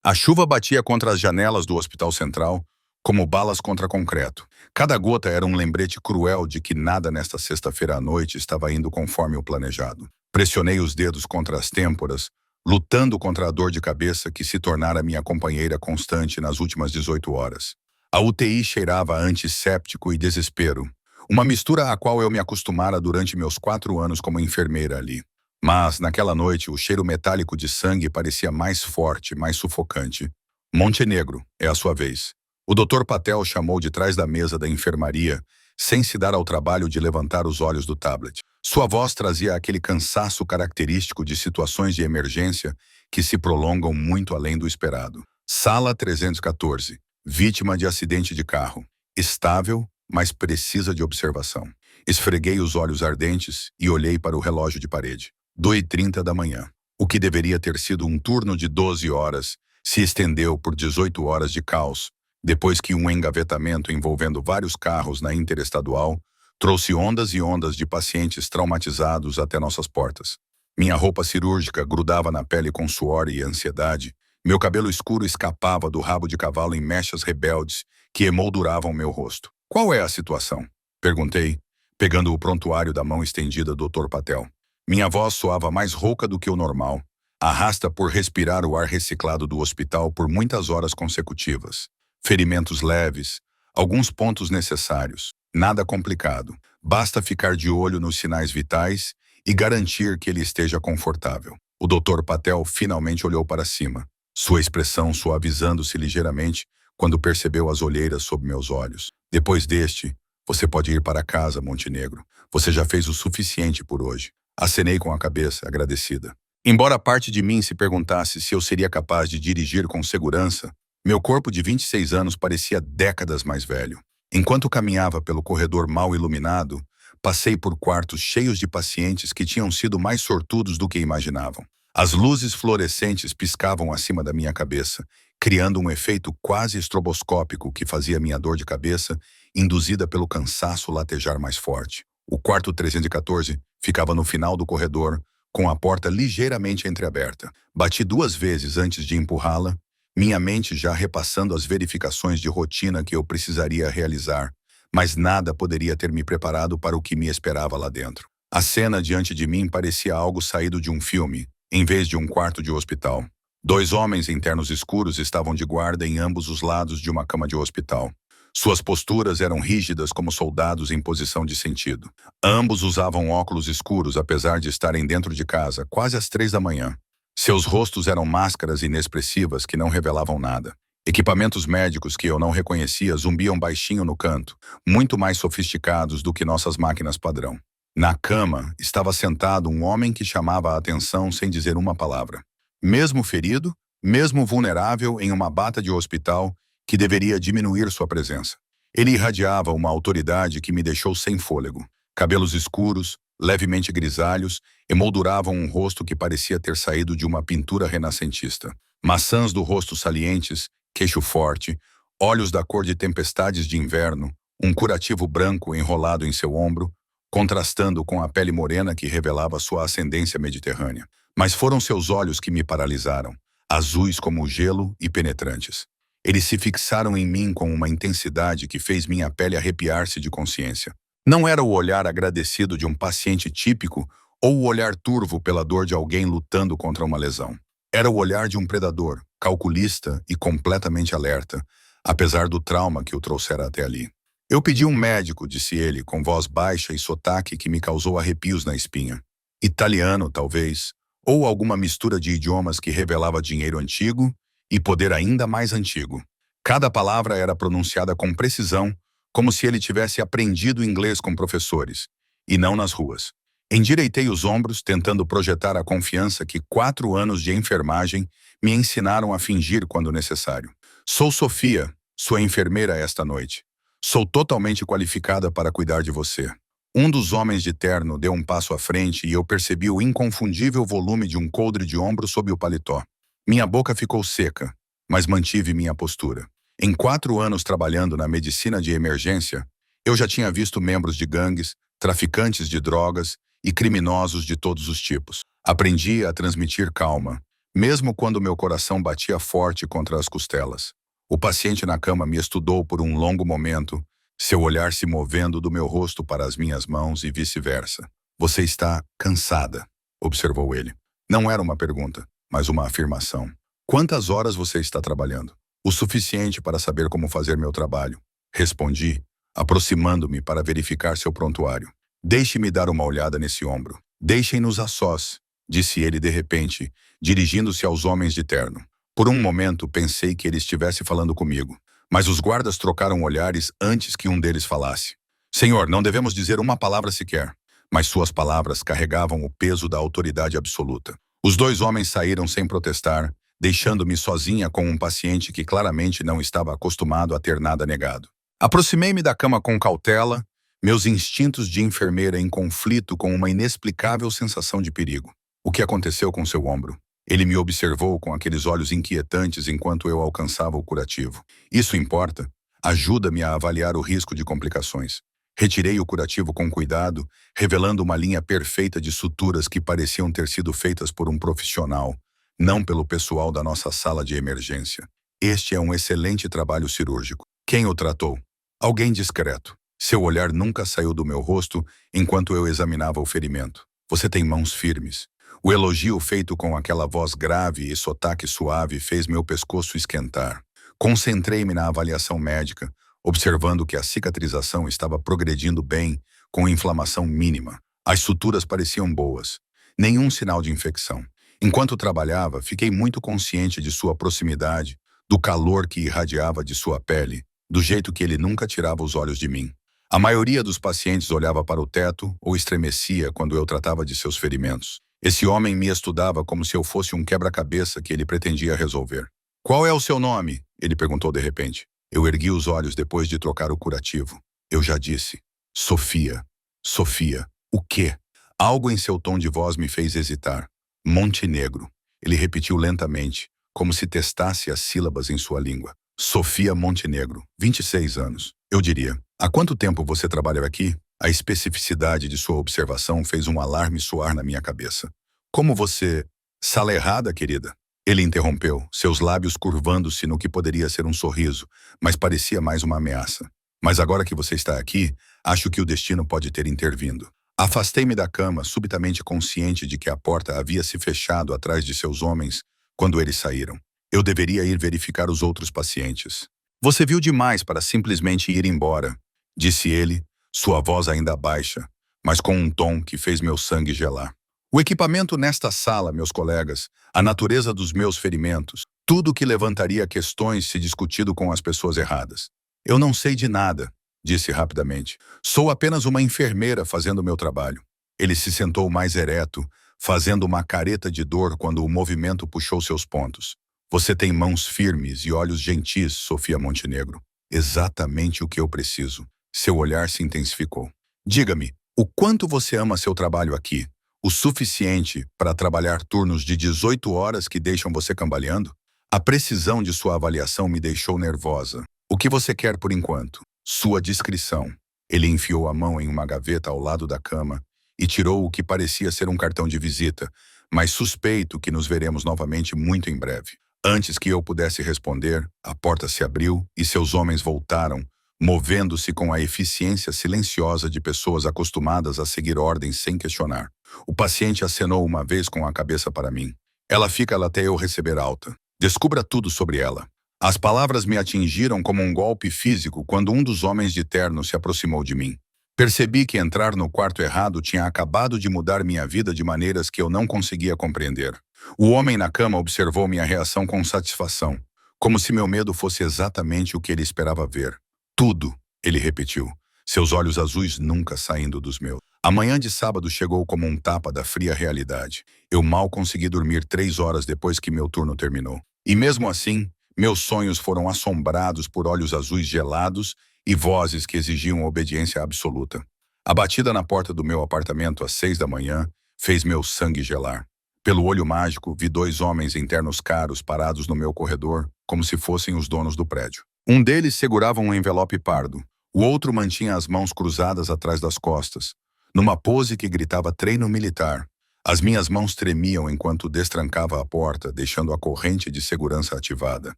A chuva batia contra as janelas do Hospital Central, como balas contra concreto. Cada gota era um lembrete cruel de que nada nesta sexta-feira à noite estava indo conforme o planejado. Pressionei os dedos contra as têmporas, lutando contra a dor de cabeça que se tornara minha companheira constante nas últimas 18 horas. A UTI cheirava a antisséptico e desespero, uma mistura à qual eu me acostumara durante meus 4 anos como enfermeira ali. Mas, naquela noite, o cheiro metálico de sangue parecia mais forte, mais sufocante. Montenegro, é a sua vez. O Dr. Patel chamou de trás da mesa da enfermaria, sem se dar ao trabalho de levantar os olhos do tablet. Sua voz trazia aquele cansaço característico de situações de emergência que se prolongam muito além do esperado. Sala 314. Vítima de acidente de carro. Estável, mas precisa de observação. Esfreguei os olhos ardentes e olhei para o relógio de parede. 2h30 da manhã. O que deveria ter sido um turno de 12 horas se estendeu por 18 horas de caos, depois que um engavetamento envolvendo vários carros na interestadual trouxe ondas e ondas de pacientes traumatizados até nossas portas. Minha roupa cirúrgica grudava na pele com suor e ansiedade. Meu cabelo escuro escapava do rabo de cavalo em mechas rebeldes que emolduravam meu rosto. Qual é a situação? Perguntei, pegando o prontuário da mão estendida do Dr. Patel. Minha voz soava mais rouca do que o normal, arrasta por respirar o ar reciclado do hospital por muitas horas consecutivas. Ferimentos leves, alguns pontos necessários, nada complicado. Basta ficar de olho nos sinais vitais e garantir que ele esteja confortável. O Dr. Patel finalmente olhou para cima, sua expressão suavizando-se ligeiramente quando percebeu as olheiras sob meus olhos. Depois deste, você pode ir para casa, Montenegro. Você já fez o suficiente por hoje. Acenei com a cabeça, agradecida. Embora parte de mim se perguntasse se eu seria capaz de dirigir com segurança, meu corpo de 26 anos parecia décadas mais velho. Enquanto caminhava pelo corredor mal iluminado, passei por quartos cheios de pacientes que tinham sido mais sortudos do que imaginavam. As luzes fluorescentes piscavam acima da minha cabeça, criando um efeito quase estroboscópico que fazia minha dor de cabeça, induzida pelo cansaço, latejar mais forte. O quarto 314 ficava no final do corredor, com a porta ligeiramente entreaberta. Bati 2 vezes antes de empurrá-la, minha mente já repassando as verificações de rotina que eu precisaria realizar, mas nada poderia ter me preparado para o que me esperava lá dentro. A cena diante de mim parecia algo saído de um filme, em vez de um quarto de hospital. 2 homens em ternos escuros estavam de guarda em ambos os lados de uma cama de hospital. Suas posturas eram rígidas como soldados em posição de sentido. Ambos usavam óculos escuros, apesar de estarem dentro de casa, quase às 3 da manhã. Seus rostos eram máscaras inexpressivas que não revelavam nada. Equipamentos médicos que eu não reconhecia zumbiam baixinho no canto, muito mais sofisticados do que nossas máquinas padrão. Na cama, estava sentado um homem que chamava a atenção sem dizer uma palavra. Mesmo ferido, mesmo vulnerável em uma bata de hospital, que deveria diminuir sua presença. Ele irradiava uma autoridade que me deixou sem fôlego. Cabelos escuros, levemente grisalhos, emolduravam um rosto que parecia ter saído de uma pintura renascentista. Maçãs do rosto salientes, queixo forte, olhos da cor de tempestades de inverno, um curativo branco enrolado em seu ombro, contrastando com a pele morena que revelava sua ascendência mediterrânea. Mas foram seus olhos que me paralisaram, azuis como o gelo e penetrantes. Eles se fixaram em mim com uma intensidade que fez minha pele arrepiar-se de consciência. Não era o olhar agradecido de um paciente típico ou o olhar turvo pela dor de alguém lutando contra uma lesão. Era o olhar de um predador, calculista e completamente alerta, apesar do trauma que o trouxera até ali. Eu pedi um médico, disse ele, com voz baixa e sotaque que me causou arrepios na espinha. Italiano, talvez, ou alguma mistura de idiomas que revelava dinheiro antigo e poder ainda mais antigo. Cada palavra era pronunciada com precisão, como se ele tivesse aprendido inglês com professores, e não nas ruas. Endireitei os ombros, tentando projetar a confiança que 4 anos de enfermagem me ensinaram a fingir quando necessário. Sou Sofia, sua enfermeira esta noite. Sou totalmente qualificada para cuidar de você. Um dos homens de terno deu um passo à frente e eu percebi o inconfundível volume de um coldre de ombro sob o paletó. Minha boca ficou seca, mas mantive minha postura. Em 4 anos trabalhando na medicina de emergência, eu já tinha visto membros de gangues, traficantes de drogas e criminosos de todos os tipos. Aprendi a transmitir calma, mesmo quando meu coração batia forte contra as costelas. O paciente na cama me estudou por um longo momento, seu olhar se movendo do meu rosto para as minhas mãos e vice-versa. Você está cansada, observou ele. Não era uma pergunta, mas uma afirmação. Quantas horas você está trabalhando? O suficiente para saber como fazer meu trabalho. Respondi, aproximando-me para verificar seu prontuário. Deixe-me dar uma olhada nesse ombro. Deixem-nos a sós, disse ele de repente, dirigindo-se aos homens de terno. Por um momento pensei que ele estivesse falando comigo, mas os guardas trocaram olhares antes que um deles falasse. Senhor, não devemos dizer uma palavra sequer, mas suas palavras carregavam o peso da autoridade absoluta. Os dois homens saíram sem protestar, deixando-me sozinha com um paciente que claramente não estava acostumado a ter nada negado. Aproximei-me da cama com cautela, meus instintos de enfermeira em conflito com uma inexplicável sensação de perigo. O que aconteceu com seu ombro? Ele me observou com aqueles olhos inquietantes enquanto eu alcançava o curativo. Isso importa? Ajuda-me a avaliar o risco de complicações. Retirei o curativo com cuidado, revelando uma linha perfeita de suturas que pareciam ter sido feitas por um profissional, não pelo pessoal da nossa sala de emergência. Este é um excelente trabalho cirúrgico. Quem o tratou? Alguém discreto. Seu olhar nunca saiu do meu rosto enquanto eu examinava o ferimento. Você tem mãos firmes. O elogio feito com aquela voz grave e sotaque suave fez meu pescoço esquentar. Concentrei-me na avaliação médica, observando que a cicatrização estava progredindo bem, com inflamação mínima. As suturas pareciam boas. Nenhum sinal de infecção. Enquanto trabalhava, fiquei muito consciente de sua proximidade, do calor que irradiava de sua pele, do jeito que ele nunca tirava os olhos de mim. A maioria dos pacientes olhava para o teto ou estremecia quando eu tratava de seus ferimentos. Esse homem me estudava como se eu fosse um quebra-cabeça que ele pretendia resolver. Qual é o seu nome? Ele perguntou de repente. Eu ergui os olhos depois de trocar o curativo. Eu já disse. Sofia. Sofia. O quê? Algo em seu tom de voz me fez hesitar. Montenegro. Ele repetiu lentamente, como se testasse as sílabas em sua língua. Sofia Montenegro, 26 anos. Eu diria. Há quanto tempo você trabalha aqui? A especificidade de sua observação fez um alarme soar na minha cabeça. Como você... Sala errada, querida? Ele interrompeu, seus lábios curvando-se no que poderia ser um sorriso, mas parecia mais uma ameaça. Mas agora que você está aqui, acho que o destino pode ter intervindo. Afastei-me da cama, subitamente consciente de que a porta havia se fechado atrás de seus homens quando eles saíram. Eu deveria ir verificar os outros pacientes. Você viu demais para simplesmente ir embora, disse ele, sua voz ainda baixa, mas com um tom que fez meu sangue gelar. O equipamento nesta sala, meus colegas, a natureza dos meus ferimentos, tudo que levantaria questões se discutido com as pessoas erradas. Eu não sei de nada, disse rapidamente. Sou apenas uma enfermeira fazendo meu trabalho. Ele se sentou mais ereto, fazendo uma careta de dor quando o movimento puxou seus pontos. Você tem mãos firmes e olhos gentis, Sofia Montenegro. Exatamente o que eu preciso. Seu olhar se intensificou. Diga-me, o quanto você ama seu trabalho aqui? O suficiente para trabalhar turnos de 18 horas que deixam você cambaleando? A precisão de sua avaliação me deixou nervosa. O que você quer por enquanto? Sua descrição. Ele enfiou a mão em uma gaveta ao lado da cama e tirou o que parecia ser um cartão de visita, mas suspeito que nos veremos novamente muito em breve. Antes que eu pudesse responder, a porta se abriu e seus homens voltaram, movendo-se com a eficiência silenciosa de pessoas acostumadas a seguir ordens sem questionar. O paciente acenou uma vez com a cabeça para mim. Ela fica lá até eu receber alta. Descubra tudo sobre ela. As palavras me atingiram como um golpe físico quando um dos homens de terno se aproximou de mim. Percebi que entrar no quarto errado tinha acabado de mudar minha vida de maneiras que eu não conseguia compreender. O homem na cama observou minha reação com satisfação, como se meu medo fosse exatamente o que ele esperava ver. Tudo, ele repetiu, seus olhos azuis nunca saindo dos meus. A manhã de sábado chegou como um tapa da fria realidade. Eu mal consegui dormir 3 horas depois que meu turno terminou. E mesmo assim, meus sonhos foram assombrados por olhos azuis gelados e vozes que exigiam obediência absoluta. A batida na porta do meu apartamento às 6 da manhã fez meu sangue gelar. Pelo olho mágico, vi 2 homens em ternos caros parados no meu corredor, como se fossem os donos do prédio. Um deles segurava um envelope pardo. O outro mantinha as mãos cruzadas atrás das costas, numa pose que gritava treino militar. As minhas mãos tremiam enquanto destrancava a porta, deixando a corrente de segurança ativada.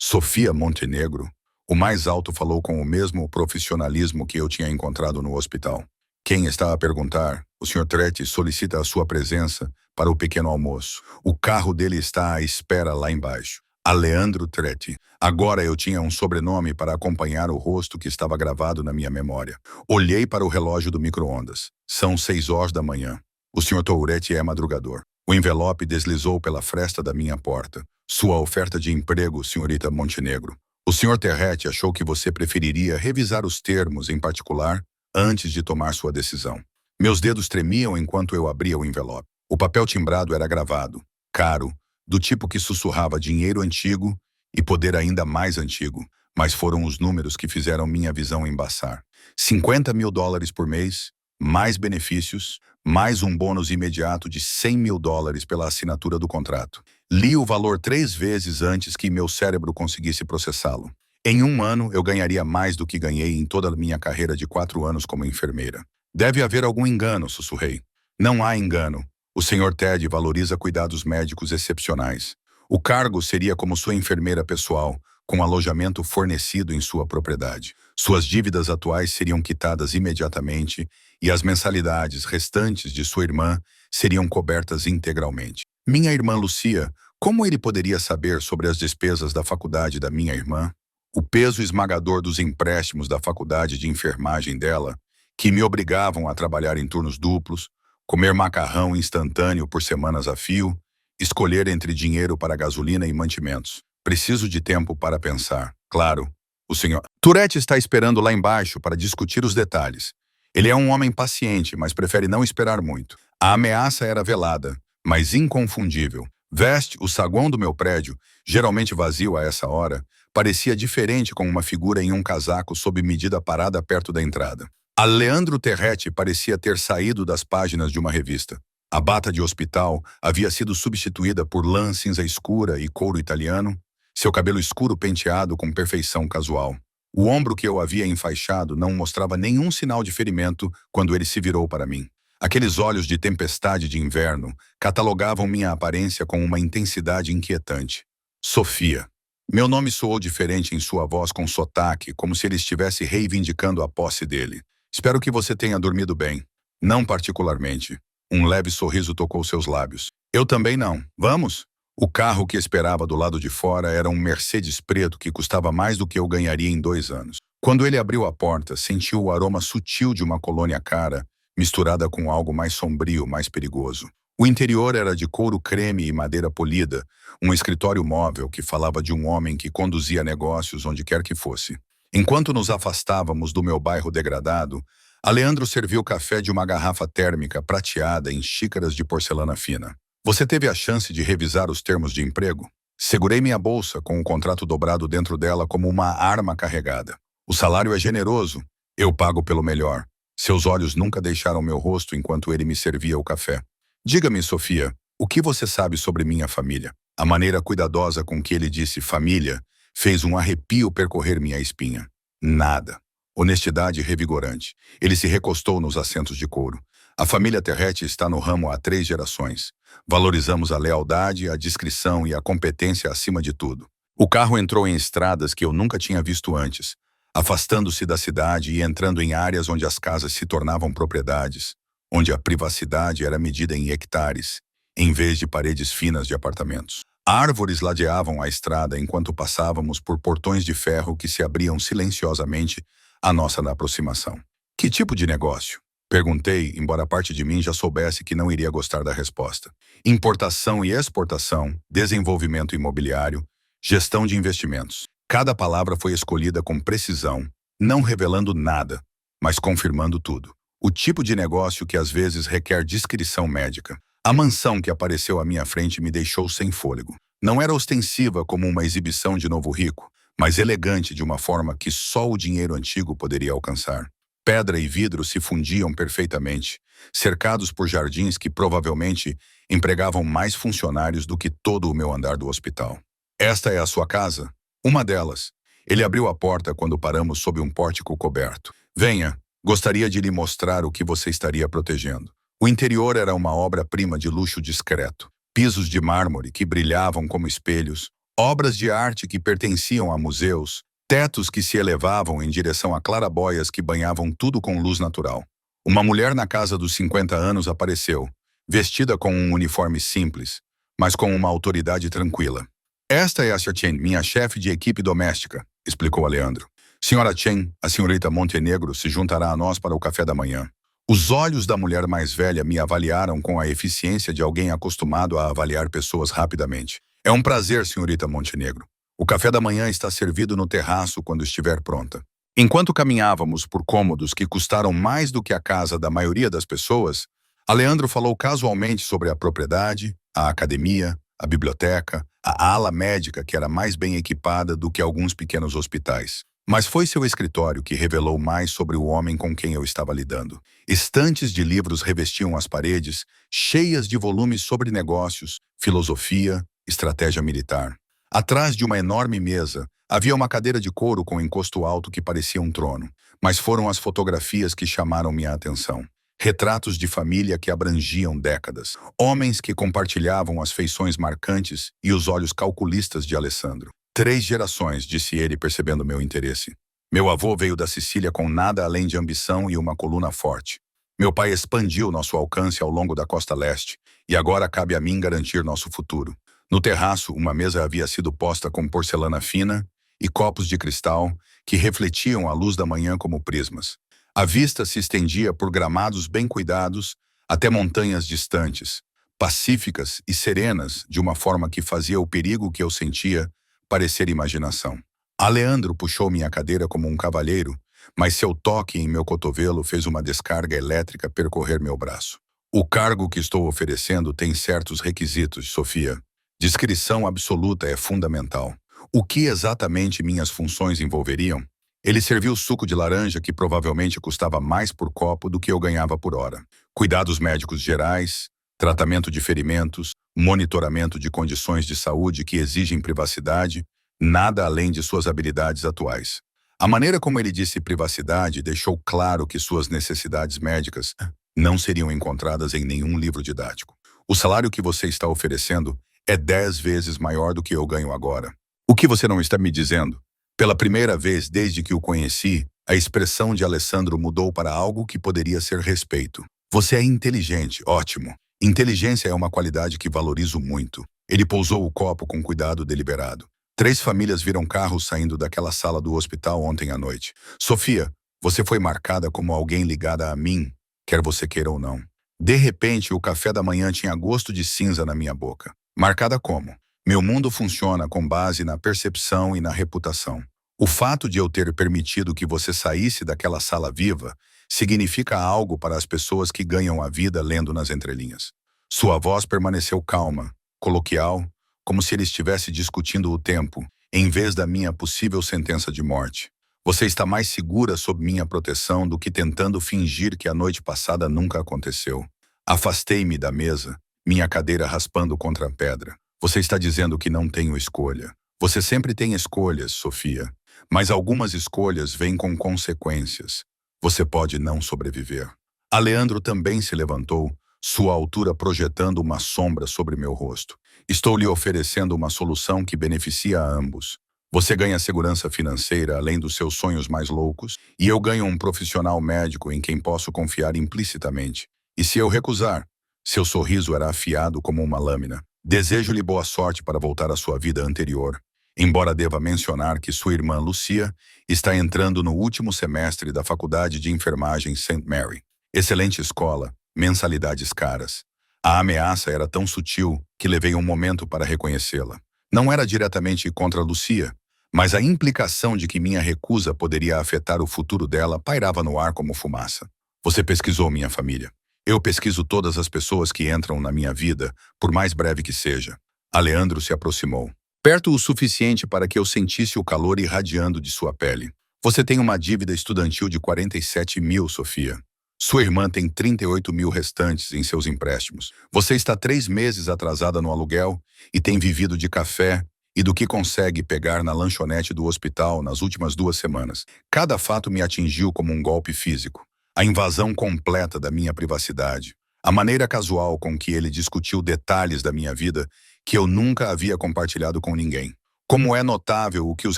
Sofia Montenegro, o mais alto, falou com o mesmo profissionalismo que eu tinha encontrado no hospital. Quem está a perguntar? O Sr. Tretti solicita a sua presença para o pequeno almoço. O carro dele está à espera lá embaixo. Aleandro Tretti. Agora eu tinha um sobrenome para acompanhar o rosto que estava gravado na minha memória. Olhei para o relógio do micro-ondas. São 6 horas da manhã. O Sr. Touretti é madrugador. O envelope deslizou pela fresta da minha porta. Sua oferta de emprego, senhorita Montenegro. O Sr. Terretti achou que você preferiria revisar os termos, em particular, antes de tomar sua decisão. Meus dedos tremiam enquanto eu abria o envelope. O papel timbrado era gravado, caro, do tipo que sussurrava dinheiro antigo e poder ainda mais antigo, mas foram os números que fizeram minha visão embaçar. $50.000 por mês, mais benefícios, mais um bônus imediato de $100.000 pela assinatura do contrato. Li o valor 3 vezes antes que meu cérebro conseguisse processá-lo. Em 1 ano, eu ganharia mais do que ganhei em toda a minha carreira de 4 anos como enfermeira. Deve haver algum engano, sussurrei. Não há engano. O Sr. Ted valoriza cuidados médicos excepcionais. O cargo seria como sua enfermeira pessoal, com alojamento fornecido em sua propriedade. Suas dívidas atuais seriam quitadas imediatamente e as mensalidades restantes de sua irmã seriam cobertas integralmente. Minha irmã Lucia, como ele poderia saber sobre as despesas da faculdade da minha irmã? O peso esmagador dos empréstimos da faculdade de enfermagem dela, que me obrigavam a trabalhar em turnos duplos, comer macarrão instantâneo por semanas a fio, escolher entre dinheiro para gasolina e mantimentos. Preciso de tempo para pensar. Claro, o Sr. Touretti está esperando lá embaixo para discutir os detalhes. Ele é um homem paciente, mas prefere não esperar muito. A ameaça era velada, mas inconfundível. Veste, o saguão do meu prédio, geralmente vazio a essa hora, parecia diferente com uma figura em um casaco sob medida parada perto da entrada. Aleandro Terretti parecia ter saído das páginas de uma revista. A bata de hospital havia sido substituída por lã cinza escura e couro italiano, seu cabelo escuro penteado com perfeição casual. O ombro que eu havia enfaixado não mostrava nenhum sinal de ferimento quando ele se virou para mim. Aqueles olhos de tempestade de inverno catalogavam minha aparência com uma intensidade inquietante. Sofia. Meu nome soou diferente em sua voz com sotaque, como se ele estivesse reivindicando a posse dele. Espero que você tenha dormido bem. Não particularmente. Um leve sorriso tocou seus lábios. Eu também não. Vamos? O carro que esperava do lado de fora era um Mercedes preto que custava mais do que eu ganharia em 2 anos. Quando ele abriu a porta, sentiu o aroma sutil de uma colônia cara, misturada com algo mais sombrio, mais perigoso. O interior era de couro creme e madeira polida, um escritório móvel que falava de um homem que conduzia negócios onde quer que fosse. Enquanto nos afastávamos do meu bairro degradado, Aleandro serviu café de uma garrafa térmica prateada em xícaras de porcelana fina. Você teve a chance de revisar os termos de emprego? Segurei minha bolsa com o contrato dobrado dentro dela como uma arma carregada. O salário é generoso. Eu pago pelo melhor. Seus olhos nunca deixaram meu rosto enquanto ele me servia o café. Diga-me, Sofia, o que você sabe sobre minha família? A maneira cuidadosa com que ele disse família fez um arrepio percorrer minha espinha. Nada. Honestidade revigorante. Ele se recostou nos assentos de couro. A família Terretti está no ramo há 3 gerações. Valorizamos a lealdade, a discrição e a competência acima de tudo. O carro entrou em estradas que eu nunca tinha visto antes, afastando-se da cidade e entrando em áreas onde as casas se tornavam propriedades, onde a privacidade era medida em hectares, em vez de paredes finas de apartamentos. Árvores ladeavam a estrada enquanto passávamos por portões de ferro que se abriam silenciosamente à nossa aproximação. Que tipo de negócio? Perguntei, embora parte de mim já soubesse que não iria gostar da resposta. Importação e exportação, desenvolvimento imobiliário, gestão de investimentos. Cada palavra foi escolhida com precisão, não revelando nada, mas confirmando tudo. O tipo de negócio que às vezes requer discrição médica. A mansão que apareceu à minha frente me deixou sem fôlego. Não era ostensiva como uma exibição de novo rico, mas elegante de uma forma que só o dinheiro antigo poderia alcançar. Pedra e vidro se fundiam perfeitamente, cercados por jardins que provavelmente empregavam mais funcionários do que todo o meu andar do hospital. Esta é a sua casa? Uma delas. Ele abriu a porta quando paramos sob um pórtico coberto. Venha, gostaria de lhe mostrar o que você estaria protegendo. O interior era uma obra-prima de luxo discreto. Pisos de mármore que brilhavam como espelhos, obras de arte que pertenciam a museus, tetos que se elevavam em direção a clarabóias que banhavam tudo com luz natural. Uma mulher na casa dos 50 anos apareceu, vestida com um uniforme simples, mas com uma autoridade tranquila. Esta é a Sra. Chen, minha chefe de equipe doméstica, explicou a Leandro. Senhora Chen, a senhorita Montenegro se juntará a nós para o café da manhã. Os olhos da mulher mais velha me avaliaram com a eficiência de alguém acostumado a avaliar pessoas rapidamente. É um prazer, senhorita Montenegro. O café da manhã está servido no terraço quando estiver pronta. Enquanto caminhávamos por cômodos que custaram mais do que a casa da maioria das pessoas, Aleandro falou casualmente sobre a propriedade, a academia, a biblioteca, a ala médica que era mais bem equipada do que alguns pequenos hospitais. Mas foi seu escritório que revelou mais sobre o homem com quem eu estava lidando. Estantes de livros revestiam as paredes, cheias de volumes sobre negócios, filosofia, estratégia militar. Atrás de uma enorme mesa, havia uma cadeira de couro com encosto alto que parecia um trono. Mas foram as fotografias que chamaram minha atenção. Retratos de família que abrangiam décadas. Homens que compartilhavam as feições marcantes e os olhos calculistas de Alessandro. 3 gerações, disse ele, percebendo meu interesse. Meu avô veio da Sicília com nada além de ambição e uma coluna forte. Meu pai expandiu nosso alcance ao longo da costa leste, e agora cabe a mim garantir nosso futuro. No terraço, uma mesa havia sido posta com porcelana fina e copos de cristal que refletiam a luz da manhã como prismas. A vista se estendia por gramados bem cuidados até montanhas distantes, pacíficas e serenas, de uma forma que fazia o perigo que eu sentia parecer imaginação. Aleandro puxou minha cadeira como um cavalheiro, mas seu toque em meu cotovelo fez uma descarga elétrica percorrer meu braço. O cargo que estou oferecendo tem certos requisitos, Sofia. Discrição absoluta é fundamental. O que exatamente minhas funções envolveriam? Ele serviu suco de laranja que provavelmente custava mais por copo do que eu ganhava por hora. Cuidados médicos gerais, tratamento de ferimentos, monitoramento de condições de saúde que exigem privacidade, nada além de suas habilidades atuais. A maneira como ele disse privacidade deixou claro que suas necessidades médicas não seriam encontradas em nenhum livro didático. O salário que você está oferecendo é 10 vezes maior do que eu ganho agora. O que você não está me dizendo? Pela primeira vez desde que o conheci, a expressão de Alessandro mudou para algo que poderia ser respeito. Você é inteligente, ótimo. Inteligência é uma qualidade que valorizo muito. Ele pousou o copo com cuidado deliberado. 3 famílias viram carros saindo daquela sala do hospital ontem à noite. Sofia, você foi marcada como alguém ligada a mim, quer você queira ou não. De repente, o café da manhã tinha gosto de cinza na minha boca. Marcada como? Meu mundo funciona com base na percepção e na reputação. O fato de eu ter permitido que você saísse daquela sala viva significa algo para as pessoas que ganham a vida lendo nas entrelinhas. Sua voz permaneceu calma, coloquial, como se ele estivesse discutindo o tempo, em vez da minha possível sentença de morte. Você está mais segura sob minha proteção do que tentando fingir que a noite passada nunca aconteceu. Afastei-me da mesa, minha cadeira raspando contra a pedra. Você está dizendo que não tenho escolha. Você sempre tem escolhas, Sofia. Mas algumas escolhas vêm com consequências. Você pode não sobreviver. Aleandro também se levantou, sua altura projetando uma sombra sobre meu rosto. Estou lhe oferecendo uma solução que beneficia a ambos. Você ganha segurança financeira além dos seus sonhos mais loucos, e eu ganho um profissional médico em quem posso confiar implicitamente. E se eu recusar? Seu sorriso era afiado como uma lâmina. Desejo-lhe boa sorte para voltar à sua vida anterior. Embora deva mencionar que sua irmã Lucia está entrando no último semestre da Faculdade de Enfermagem St. Mary. Excelente escola, mensalidades caras. A ameaça era tão sutil que levei um momento para reconhecê-la. Não era diretamente contra Lucia, mas a implicação de que minha recusa poderia afetar o futuro dela pairava no ar como fumaça. Você pesquisou minha família. Eu pesquiso todas as pessoas que entram na minha vida, por mais breve que seja. Aleandro se aproximou. Perto o suficiente para que eu sentisse o calor irradiando de sua pele. Você tem uma dívida estudantil de 47 mil, Sofia. Sua irmã tem 38 mil restantes em seus empréstimos. Você está 3 meses atrasada no aluguel e tem vivido de café e do que consegue pegar na lanchonete do hospital nas últimas 2 semanas. Cada fato me atingiu como um golpe físico. A invasão completa da minha privacidade. A maneira casual com que ele discutiu detalhes da minha vida que eu nunca havia compartilhado com ninguém. Como é notável o que os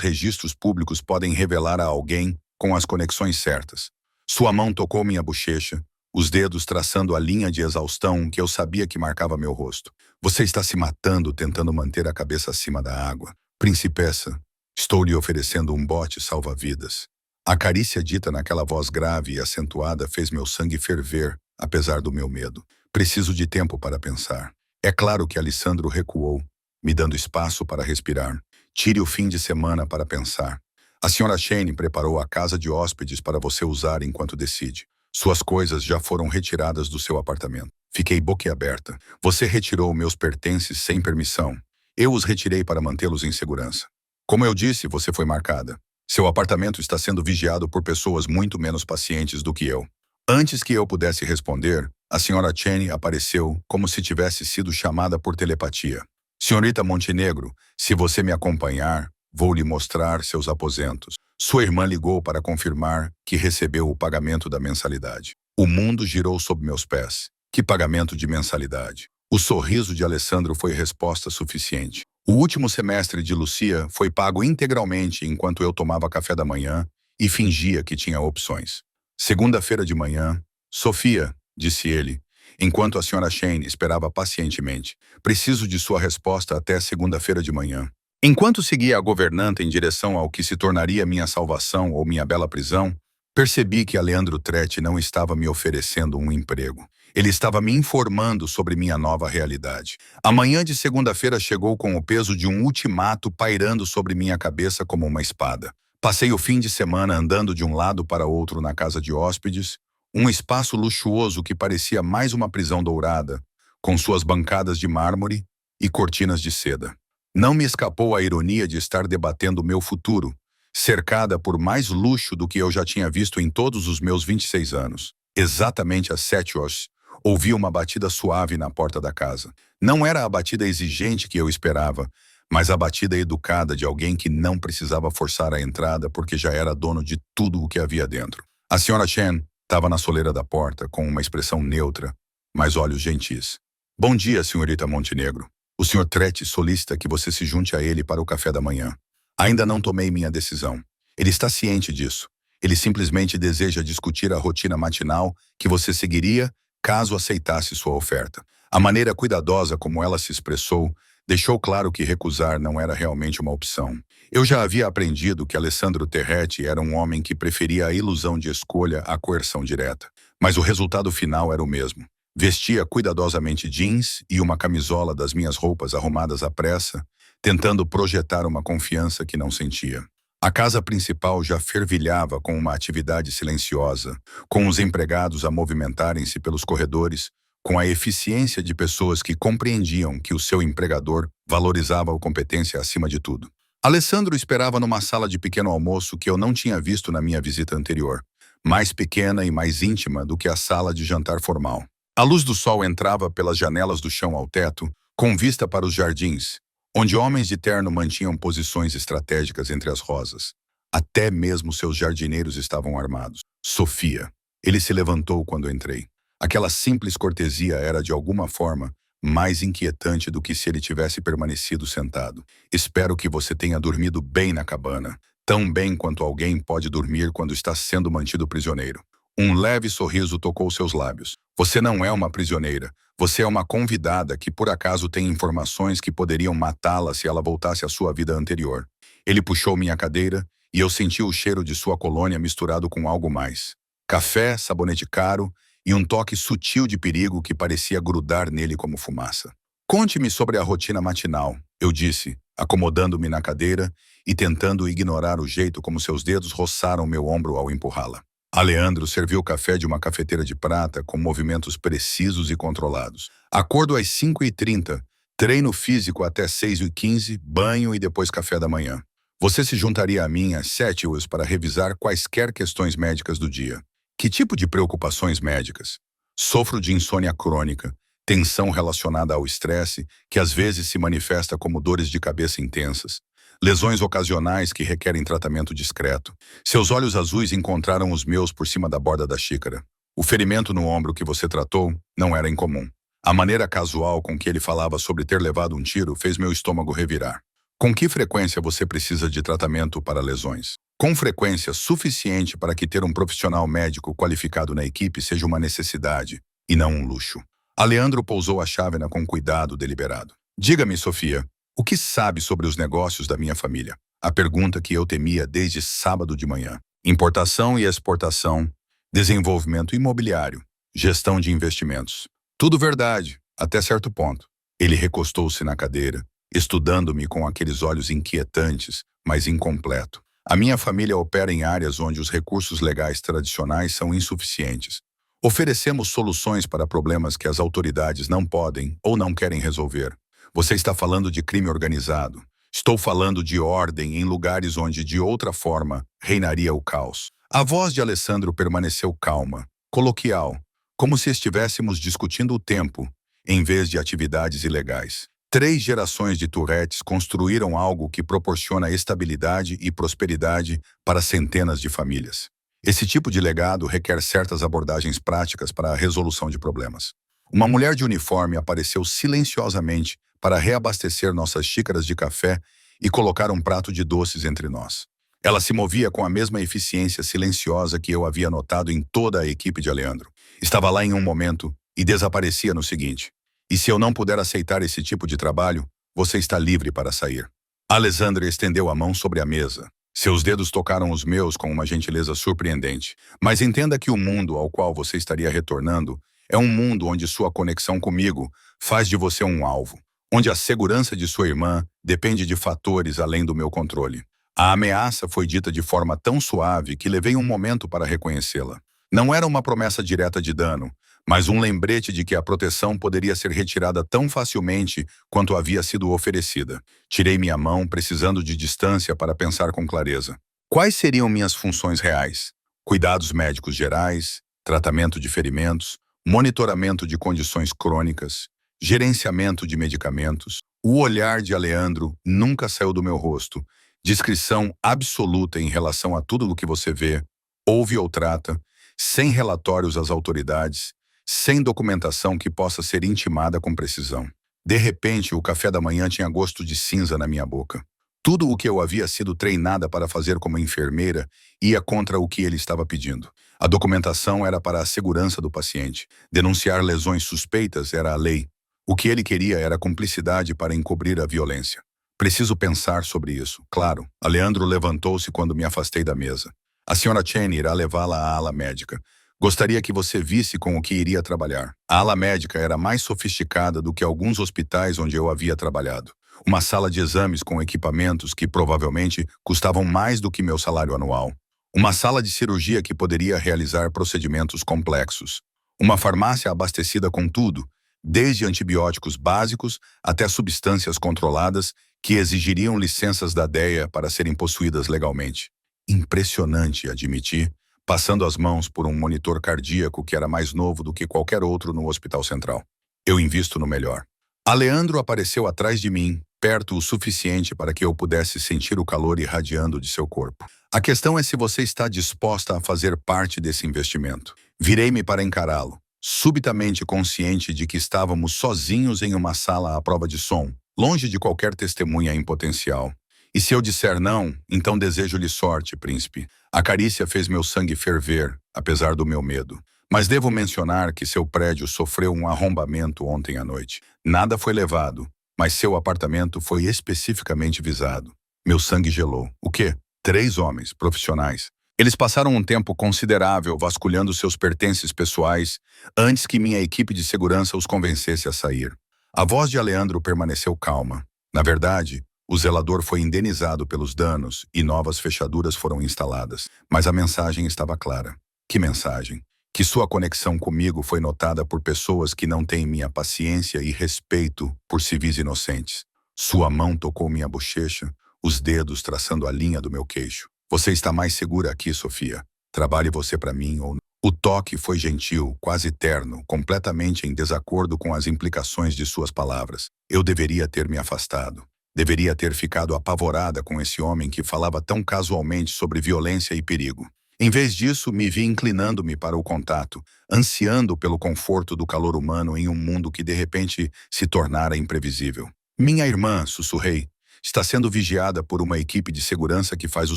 registros públicos podem revelar a alguém com as conexões certas. Sua mão tocou minha bochecha, os dedos traçando a linha de exaustão que eu sabia que marcava meu rosto. Você está se matando tentando manter a cabeça acima da água. Principessa, estou lhe oferecendo um bote salva-vidas. A carícia dita naquela voz grave e acentuada fez meu sangue ferver, apesar do meu medo. Preciso de tempo para pensar. É claro que Alessandro recuou, me dando espaço para respirar. Tire o fim de semana para pensar. A senhora Shane preparou a casa de hóspedes para você usar enquanto decide. Suas coisas já foram retiradas do seu apartamento. Fiquei boquiaberta. Você retirou meus pertences sem permissão. Eu os retirei para mantê-los em segurança. Como eu disse, você foi marcada. Seu apartamento está sendo vigiado por pessoas muito menos pacientes do que eu. Antes que eu pudesse responder, a senhora Shane apareceu como se tivesse sido chamada por telepatia. Senhorita Montenegro, se você me acompanhar, vou lhe mostrar seus aposentos. Sua irmã ligou para confirmar que recebeu o pagamento da mensalidade. O mundo girou sob meus pés. Que pagamento de mensalidade? O sorriso de Alessandro foi resposta suficiente. O último semestre de Lucia foi pago integralmente enquanto eu tomava café da manhã e fingia que tinha opções. Segunda-feira de manhã, Sofia, disse ele, enquanto a senhora Shane esperava pacientemente. Preciso de sua resposta até segunda-feira de manhã. Enquanto seguia a governanta em direção ao que se tornaria minha salvação ou minha bela prisão, percebi que Leandro Tretti não estava me oferecendo um emprego. Ele estava me informando sobre minha nova realidade. A manhã de segunda-feira chegou com o peso de um ultimato pairando sobre minha cabeça como uma espada. Passei o fim de semana andando de um lado para outro na casa de hóspedes, um espaço luxuoso que parecia mais uma prisão dourada, com suas bancadas de mármore e cortinas de seda. Não me escapou a ironia de estar debatendo o meu futuro, cercada por mais luxo do que eu já tinha visto em todos os meus 26 anos. Exatamente às 7 horas, ouvi uma batida suave na porta da casa. Não era a batida exigente que eu esperava, mas a batida educada de alguém que não precisava forçar a entrada porque já era dono de tudo o que havia dentro. A senhora Chen estava na soleira da porta, com uma expressão neutra, mas olhos gentis. Bom dia, senhorita Montenegro. O senhor Tretti solicita que você se junte a ele para o café da manhã. Ainda não tomei minha decisão. Ele está ciente disso. Ele simplesmente deseja discutir a rotina matinal que você seguiria caso aceitasse sua oferta. A maneira cuidadosa como ela se expressou deixou claro que recusar não era realmente uma opção. Eu já havia aprendido que Alessandro Tretti era um homem que preferia a ilusão de escolha à coerção direta. Mas o resultado final era o mesmo. Vestia cuidadosamente jeans e uma camisola das minhas roupas arrumadas à pressa, tentando projetar uma confiança que não sentia. A casa principal já fervilhava com uma atividade silenciosa, com os empregados a movimentarem-se pelos corredores, com a eficiência de pessoas que compreendiam que o seu empregador valorizava a competência acima de tudo. Alessandro esperava numa sala de pequeno almoço que eu não tinha visto na minha visita anterior, mais pequena e mais íntima do que a sala de jantar formal. A luz do sol entrava pelas janelas do chão ao teto, com vista para os jardins, onde homens de terno mantinham posições estratégicas entre as rosas. Até mesmo seus jardineiros estavam armados. Sofia. Ele se levantou quando entrei. Aquela simples cortesia era, de alguma forma, mais inquietante do que se ele tivesse permanecido sentado. Espero que você tenha dormido bem na cabana, tão bem quanto alguém pode dormir quando está sendo mantido prisioneiro. Um leve sorriso tocou seus lábios. Você não é uma prisioneira. Você é uma convidada que por acaso tem informações que poderiam matá-la se ela voltasse à sua vida anterior. Ele puxou minha cadeira e eu senti o cheiro de sua colônia misturado com algo mais. Café, sabonete caro e um toque sutil de perigo que parecia grudar nele como fumaça. Conte-me sobre a rotina matinal, eu disse, acomodando-me na cadeira e tentando ignorar o jeito como seus dedos roçaram meu ombro ao empurrá-la. Leandro serviu café de uma cafeteira de prata com movimentos precisos e controlados. Acordo às 5h30, treino físico até 6h15, banho e depois café da manhã. Você se juntaria a mim às 7 horas para revisar quaisquer questões médicas do dia. Que tipo de preocupações médicas? Sofro de insônia crônica, tensão relacionada ao estresse, que às vezes se manifesta como dores de cabeça intensas. Lesões ocasionais que requerem tratamento discreto. Seus olhos azuis encontraram os meus por cima da borda da xícara. O ferimento no ombro que você tratou não era incomum. A maneira casual com que ele falava sobre ter levado um tiro fez meu estômago revirar. Com que frequência você precisa de tratamento para lesões? Com frequência suficiente para que ter um profissional médico qualificado na equipe seja uma necessidade e não um luxo. Aleandro pousou a chávena com cuidado deliberado. Diga-me, Sofia, o que sabe sobre os negócios da minha família? A pergunta que eu temia desde sábado de manhã. Importação e exportação, desenvolvimento imobiliário, gestão de investimentos. Tudo verdade, até certo ponto. Ele recostou-se na cadeira, estudando-me com aqueles olhos inquietantes, mas incompleto. A minha família opera em áreas onde os recursos legais tradicionais são insuficientes. Oferecemos soluções para problemas que as autoridades não podem ou não querem resolver. Você está falando de crime organizado. Estou falando de ordem em lugares onde, de outra forma, reinaria o caos. A voz de Alessandro permaneceu calma, coloquial, como se estivéssemos discutindo o tempo, em vez de atividades ilegais. 3 gerações de Tourettes construíram algo que proporciona estabilidade e prosperidade para centenas de famílias. Esse tipo de legado requer certas abordagens práticas para a resolução de problemas. Uma mulher de uniforme apareceu silenciosamente para reabastecer nossas xícaras de café e colocar um prato de doces entre nós. Ela se movia com a mesma eficiência silenciosa que eu havia notado em toda a equipe de Aleandro. Estava lá em um momento e desaparecia no seguinte. E se eu não puder aceitar esse tipo de trabalho, você está livre para sair. Alessandra estendeu a mão sobre a mesa. Seus dedos tocaram os meus com uma gentileza surpreendente. Mas entenda que o mundo ao qual você estaria retornando é um mundo onde sua conexão comigo faz de você um alvo, onde a segurança de sua irmã depende de fatores além do meu controle. A ameaça foi dita de forma tão suave que levei um momento para reconhecê-la. Não era uma promessa direta de dano, mas um lembrete de que a proteção poderia ser retirada tão facilmente quanto havia sido oferecida. Tirei minha mão, precisando de distância para pensar com clareza. Quais seriam minhas funções reais? Cuidados médicos gerais, tratamento de ferimentos, monitoramento de condições crônicas, gerenciamento de medicamentos. O olhar de Aleandro nunca saiu do meu rosto. Discrição absoluta em relação a tudo o que você vê, ouve ou trata, sem relatórios às autoridades, sem documentação que possa ser intimada com precisão. De repente, o café da manhã tinha gosto de cinza na minha boca. Tudo o que eu havia sido treinada para fazer como enfermeira ia contra o que ele estava pedindo. A documentação era para a segurança do paciente. Denunciar lesões suspeitas era a lei. O que ele queria era cumplicidade para encobrir a violência. Preciso pensar sobre isso. Claro, Aleandro levantou-se quando me afastei da mesa. A senhora Chen irá levá-la à ala médica. Gostaria que você visse com o que iria trabalhar. A ala médica era mais sofisticada do que alguns hospitais onde eu havia trabalhado. Uma sala de exames com equipamentos que provavelmente custavam mais do que meu salário anual. Uma sala de cirurgia que poderia realizar procedimentos complexos. Uma farmácia abastecida com tudo, desde antibióticos básicos até substâncias controladas que exigiriam licenças da DEA para serem possuídas legalmente. Impressionante, admiti, passando as mãos por um monitor cardíaco que era mais novo do que qualquer outro no Hospital Central. Eu invisto no melhor. Aleandro apareceu atrás de mim, perto o suficiente para que eu pudesse sentir o calor irradiando de seu corpo. A questão é se você está disposta a fazer parte desse investimento. Virei-me para encará-lo, subitamente consciente de que estávamos sozinhos em uma sala à prova de som, longe de qualquer testemunha em potencial. E se eu disser não, então desejo-lhe sorte, príncipe. A carícia fez meu sangue ferver, apesar do meu medo. Mas devo mencionar que seu prédio sofreu um arrombamento ontem à noite. Nada foi levado, mas seu apartamento foi especificamente visado. Meu sangue gelou. O quê? 3 homens, profissionais. Eles passaram um tempo considerável vasculhando seus pertences pessoais antes que minha equipe de segurança os convencesse a sair. A voz de Aleandro permaneceu calma. Na verdade, o zelador foi indenizado pelos danos e novas fechaduras foram instaladas. Mas a mensagem estava clara. Que mensagem? Que sua conexão comigo foi notada por pessoas que não têm minha paciência e respeito por civis inocentes. Sua mão tocou minha bochecha, os dedos traçando a linha do meu queixo. Você está mais segura aqui, Sofia. Trabalhe você para mim ou não. O toque foi gentil, quase terno, completamente em desacordo com as implicações de suas palavras. Eu deveria ter me afastado. Deveria ter ficado apavorada com esse homem que falava tão casualmente sobre violência e perigo. Em vez disso, me vi inclinando-me para o contato, ansiando pelo conforto do calor humano em um mundo que de repente se tornara imprevisível. Minha irmã, sussurrei, está sendo vigiada por uma equipe de segurança que faz o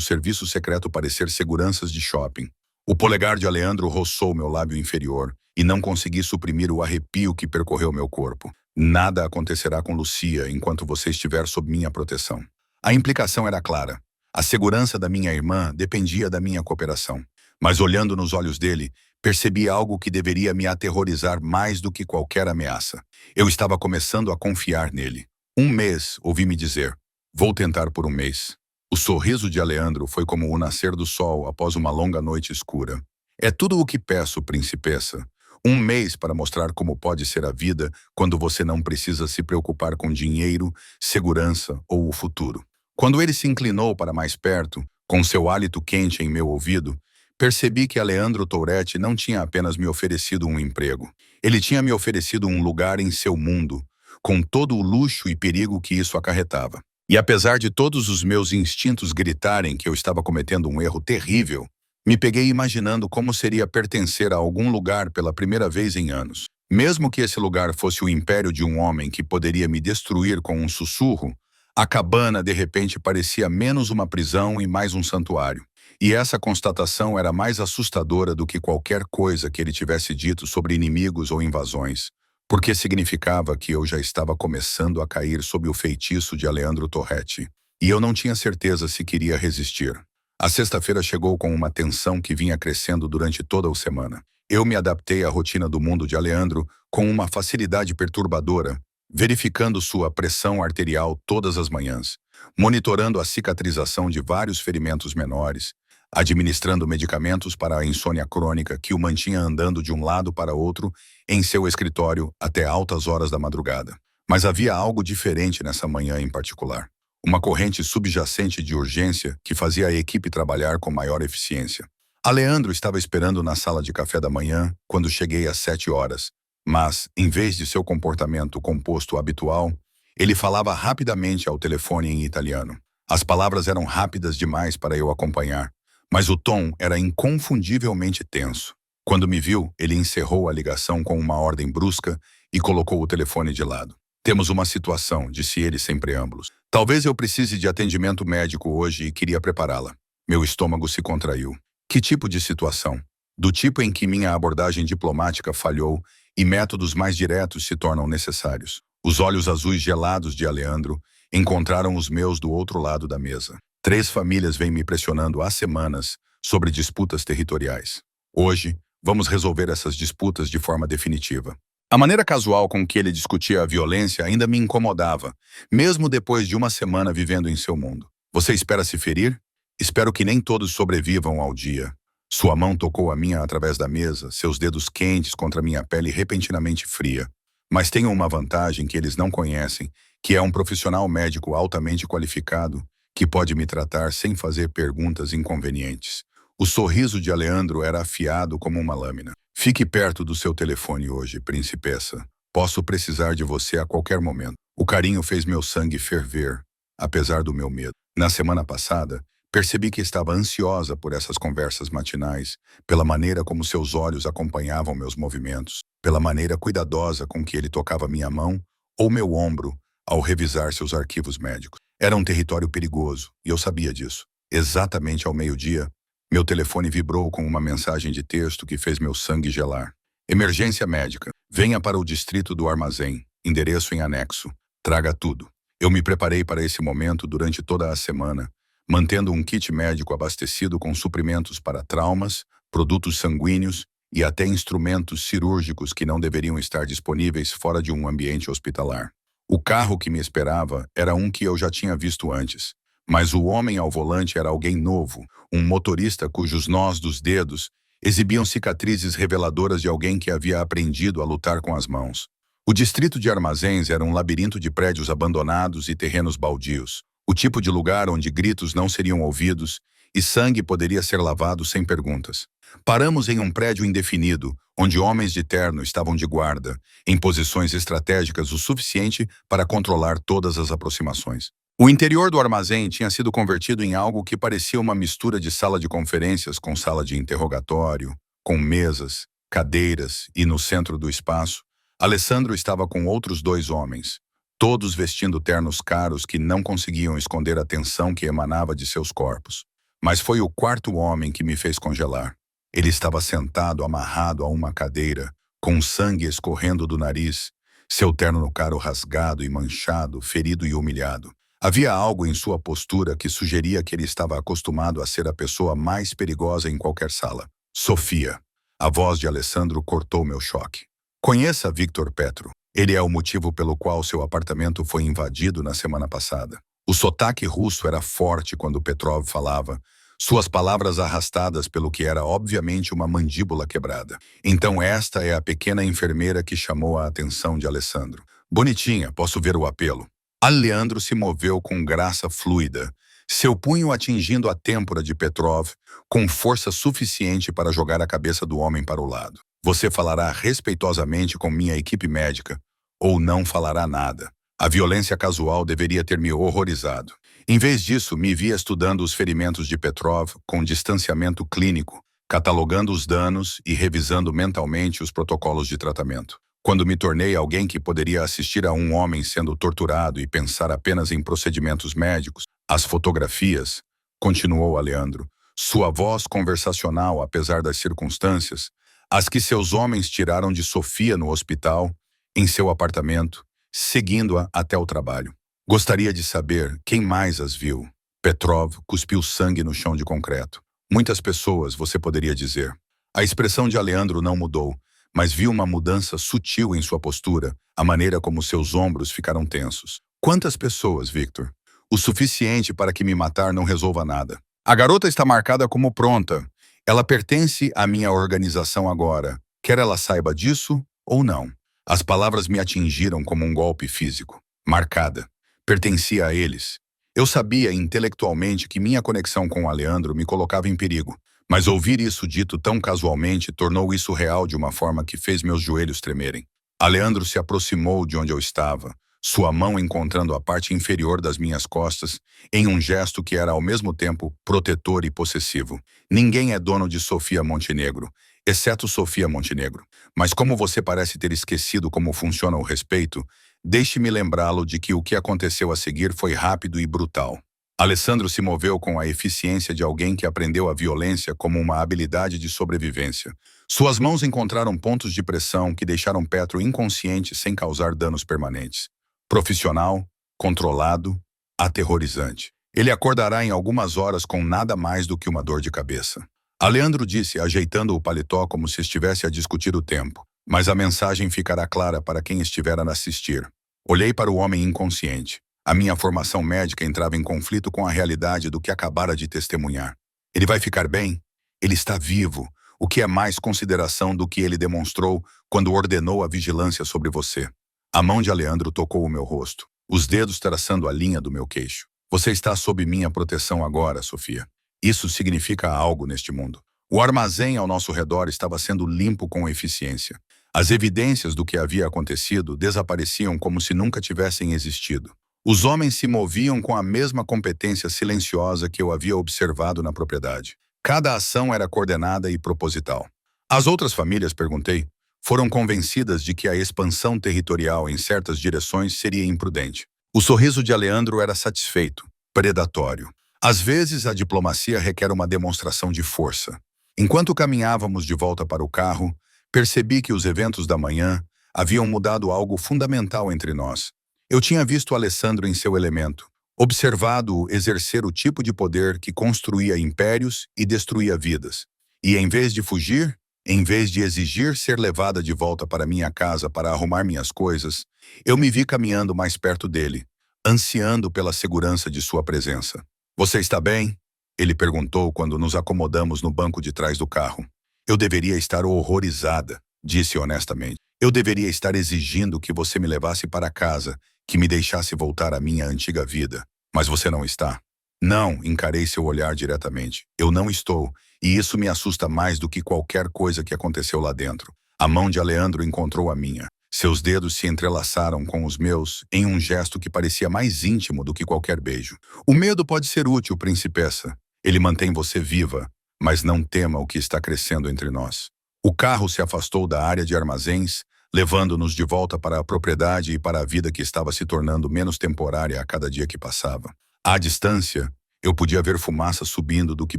serviço secreto parecer seguranças de shopping. O polegar de Aleandro roçou meu lábio inferior e não consegui suprimir o arrepio que percorreu meu corpo. Nada acontecerá com Lucia enquanto você estiver sob minha proteção. A implicação era clara. A segurança da minha irmã dependia da minha cooperação. Mas olhando nos olhos dele, percebi algo que deveria me aterrorizar mais do que qualquer ameaça. Eu estava começando a confiar nele. Um mês, ouvi-me dizer. Vou tentar por um mês. O sorriso de Aleandro foi como o nascer do sol após uma longa noite escura. É tudo o que peço, principessa. Um mês para mostrar como pode ser a vida quando você não precisa se preocupar com dinheiro, segurança ou o futuro. Quando ele se inclinou para mais perto, com seu hálito quente em meu ouvido, percebi que Aleandro Touretti não tinha apenas me oferecido um emprego. Ele tinha me oferecido um lugar em seu mundo, com todo o luxo e perigo que isso acarretava. E apesar de todos os meus instintos gritarem que eu estava cometendo um erro terrível, me peguei imaginando como seria pertencer a algum lugar pela primeira vez em anos. Mesmo que esse lugar fosse o império de um homem que poderia me destruir com um sussurro, a cabana de repente parecia menos uma prisão e mais um santuário. E essa constatação era mais assustadora do que qualquer coisa que ele tivesse dito sobre inimigos ou invasões, porque significava que eu já estava começando a cair sob o feitiço de Aleandro Touretti, e eu não tinha certeza se queria resistir. A sexta-feira chegou com uma tensão que vinha crescendo durante toda a semana. Eu me adaptei à rotina do mundo de Aleandro com uma facilidade perturbadora, verificando sua pressão arterial todas as manhãs, monitorando a cicatrização de vários ferimentos menores, administrando medicamentos para a insônia crônica que o mantinha andando de um lado para outro em seu escritório até altas horas da madrugada. Mas havia algo diferente nessa manhã em particular. Uma corrente subjacente de urgência que fazia a equipe trabalhar com maior eficiência. Aleandro estava esperando na sala de café da manhã quando cheguei às 7 horas, mas, em vez de seu comportamento composto habitual, ele falava rapidamente ao telefone em italiano. As palavras eram rápidas demais para eu acompanhar, mas o tom era inconfundivelmente tenso. Quando me viu, ele encerrou a ligação com uma ordem brusca e colocou o telefone de lado. Temos uma situação, disse ele sem preâmbulos. Talvez eu precise de atendimento médico hoje e queria prepará-la. Meu estômago se contraiu. Que tipo de situação? Do tipo em que minha abordagem diplomática falhou e métodos mais diretos se tornam necessários. Os olhos azuis gelados de Aleandro encontraram os meus do outro lado da mesa. 3 famílias vêm me pressionando há semanas sobre disputas territoriais. Hoje, vamos resolver essas disputas de forma definitiva. A maneira casual com que ele discutia a violência ainda me incomodava, mesmo depois de uma semana vivendo em seu mundo. Você espera se ferir? Espero que nem todos sobrevivam ao dia. Sua mão tocou a minha através da mesa, seus dedos quentes contra minha pele repentinamente fria. Mas tenho uma vantagem que eles não conhecem, que é um profissional médico altamente qualificado que pode me tratar sem fazer perguntas inconvenientes. O sorriso de Aleandro era afiado como uma lâmina. Fique perto do seu telefone hoje, principessa. Posso precisar de você a qualquer momento. O carinho fez meu sangue ferver, apesar do meu medo. Na semana passada, percebi que estava ansiosa por essas conversas matinais, pela maneira como seus olhos acompanhavam meus movimentos, pela maneira cuidadosa com que ele tocava minha mão ou meu ombro ao revisar seus arquivos médicos. Era um território perigoso, e eu sabia disso. Exatamente ao meio-dia, meu telefone vibrou com uma mensagem de texto que fez meu sangue gelar. Emergência médica. Venha para o distrito do armazém. Endereço em anexo. Traga tudo. Eu me preparei para esse momento durante toda a semana, mantendo um kit médico abastecido com suprimentos para traumas, produtos sanguíneos e até instrumentos cirúrgicos que não deveriam estar disponíveis fora de um ambiente hospitalar. O carro que me esperava era um que eu já tinha visto antes, mas o homem ao volante era alguém novo, um motorista cujos nós dos dedos exibiam cicatrizes reveladoras de alguém que havia aprendido a lutar com as mãos. O distrito de armazéns era um labirinto de prédios abandonados e terrenos baldios, o tipo de lugar onde gritos não seriam ouvidos e sangue poderia ser lavado sem perguntas. Paramos em um prédio indefinido, onde homens de terno estavam de guarda, em posições estratégicas o suficiente para controlar todas as aproximações. O interior do armazém tinha sido convertido em algo que parecia uma mistura de sala de conferências com sala de interrogatório, com mesas, cadeiras e, no centro do espaço, Alessandro estava com outros dois homens, todos vestindo ternos caros que não conseguiam esconder a tensão que emanava de seus corpos. Mas foi o quarto homem que me fez congelar. Ele estava sentado amarrado a uma cadeira, com sangue escorrendo do nariz, seu terno caro rasgado e manchado, ferido e humilhado. Havia algo em sua postura que sugeria que ele estava acostumado a ser a pessoa mais perigosa em qualquer sala. Sofia. A voz de Alessandro cortou meu choque. Conheça Victor Petro. Ele é o motivo pelo qual seu apartamento foi invadido na semana passada. O sotaque russo era forte quando Petrov falava, suas palavras arrastadas pelo que era obviamente uma mandíbula quebrada. Então esta é a pequena enfermeira que chamou a atenção de Alessandro. Bonitinha, posso ver o apelo. Leandro se moveu com graça fluida, seu punho atingindo a têmpora de Petrov, com força suficiente para jogar a cabeça do homem para o lado. Você falará respeitosamente com minha equipe médica, ou não falará nada. A violência casual deveria ter me horrorizado. Em vez disso, me via estudando os ferimentos de Petrov com distanciamento clínico, catalogando os danos e revisando mentalmente os protocolos de tratamento. Quando me tornei alguém que poderia assistir a um homem sendo torturado e pensar apenas em procedimentos médicos, as fotografias, continuou Leandro, sua voz conversacional apesar das circunstâncias, as que seus homens tiraram de Sofia no hospital, em seu apartamento, seguindo-a até o trabalho. Gostaria de saber quem mais as viu. Petrov cuspiu sangue no chão de concreto. Muitas pessoas, você poderia dizer. A expressão de Leandro não mudou, mas viu uma mudança sutil em sua postura, a maneira como seus ombros ficaram tensos. Quantas pessoas, Victor? O suficiente para que me matar não resolva nada. A garota está marcada como pronta. Ela pertence à minha organização agora, quer ela saiba disso ou não. As palavras me atingiram como um golpe físico. Marcada. Pertencia a eles. Eu sabia intelectualmente que minha conexão com Leandro me colocava em perigo. Mas ouvir isso dito tão casualmente tornou isso real de uma forma que fez meus joelhos tremerem. Leandro se aproximou de onde eu estava, sua mão encontrando a parte inferior das minhas costas, em um gesto que era ao mesmo tempo protetor e possessivo. Ninguém é dono de Sofia Montenegro, exceto Sofia Montenegro. Mas como você parece ter esquecido como funciona o respeito, deixe-me lembrá-lo de que o que aconteceu a seguir foi rápido e brutal. Alessandro se moveu com a eficiência de alguém que aprendeu a violência como uma habilidade de sobrevivência. Suas mãos encontraram pontos de pressão que deixaram Petro inconsciente sem causar danos permanentes. Profissional, controlado, aterrorizante. Ele acordará em algumas horas com nada mais do que uma dor de cabeça. Leandro disse, ajeitando o paletó como se estivesse a discutir o tempo. Mas a mensagem ficará clara para quem estiver a assistir. Olhei para o homem inconsciente. A minha formação médica entrava em conflito com a realidade do que acabara de testemunhar. Ele vai ficar bem? Ele está vivo, o que é mais consideração do que ele demonstrou quando ordenou a vigilância sobre você. A mão de Leandro tocou o meu rosto, os dedos traçando a linha do meu queixo. Você está sob minha proteção agora, Sofia. Isso significa algo neste mundo. O armazém ao nosso redor estava sendo limpo com eficiência. As evidências do que havia acontecido desapareciam como se nunca tivessem existido. Os homens se moviam com a mesma competência silenciosa que eu havia observado na propriedade. Cada ação era coordenada e proposital. As outras famílias, perguntei, foram convencidas de que a expansão territorial em certas direções seria imprudente. O sorriso de Leandro era satisfeito, predatório. Às vezes, a diplomacia requer uma demonstração de força. Enquanto caminhávamos de volta para o carro, percebi que os eventos da manhã haviam mudado algo fundamental entre nós. Eu tinha visto Alessandro em seu elemento, observado-o exercer o tipo de poder que construía impérios e destruía vidas. E em vez de fugir, em vez de exigir ser levada de volta para minha casa para arrumar minhas coisas, eu me vi caminhando mais perto dele, ansiando pela segurança de sua presença. Você está bem? Ele perguntou quando nos acomodamos no banco de trás do carro. Eu deveria estar horrorizada, disse honestamente. Eu deveria estar exigindo que você me levasse para casa, que me deixasse voltar à minha antiga vida. Mas você não está. Não, encarei seu olhar diretamente. Eu não estou, e isso me assusta mais do que qualquer coisa que aconteceu lá dentro. A mão de Leandro encontrou a minha. Seus dedos se entrelaçaram com os meus em um gesto que parecia mais íntimo do que qualquer beijo. O medo pode ser útil, principessa. Ele mantém você viva, mas não tema o que está crescendo entre nós. O carro se afastou da área de armazéns, levando-nos de volta para a propriedade e para a vida que estava se tornando menos temporária a cada dia que passava. À distância, eu podia ver fumaça subindo do que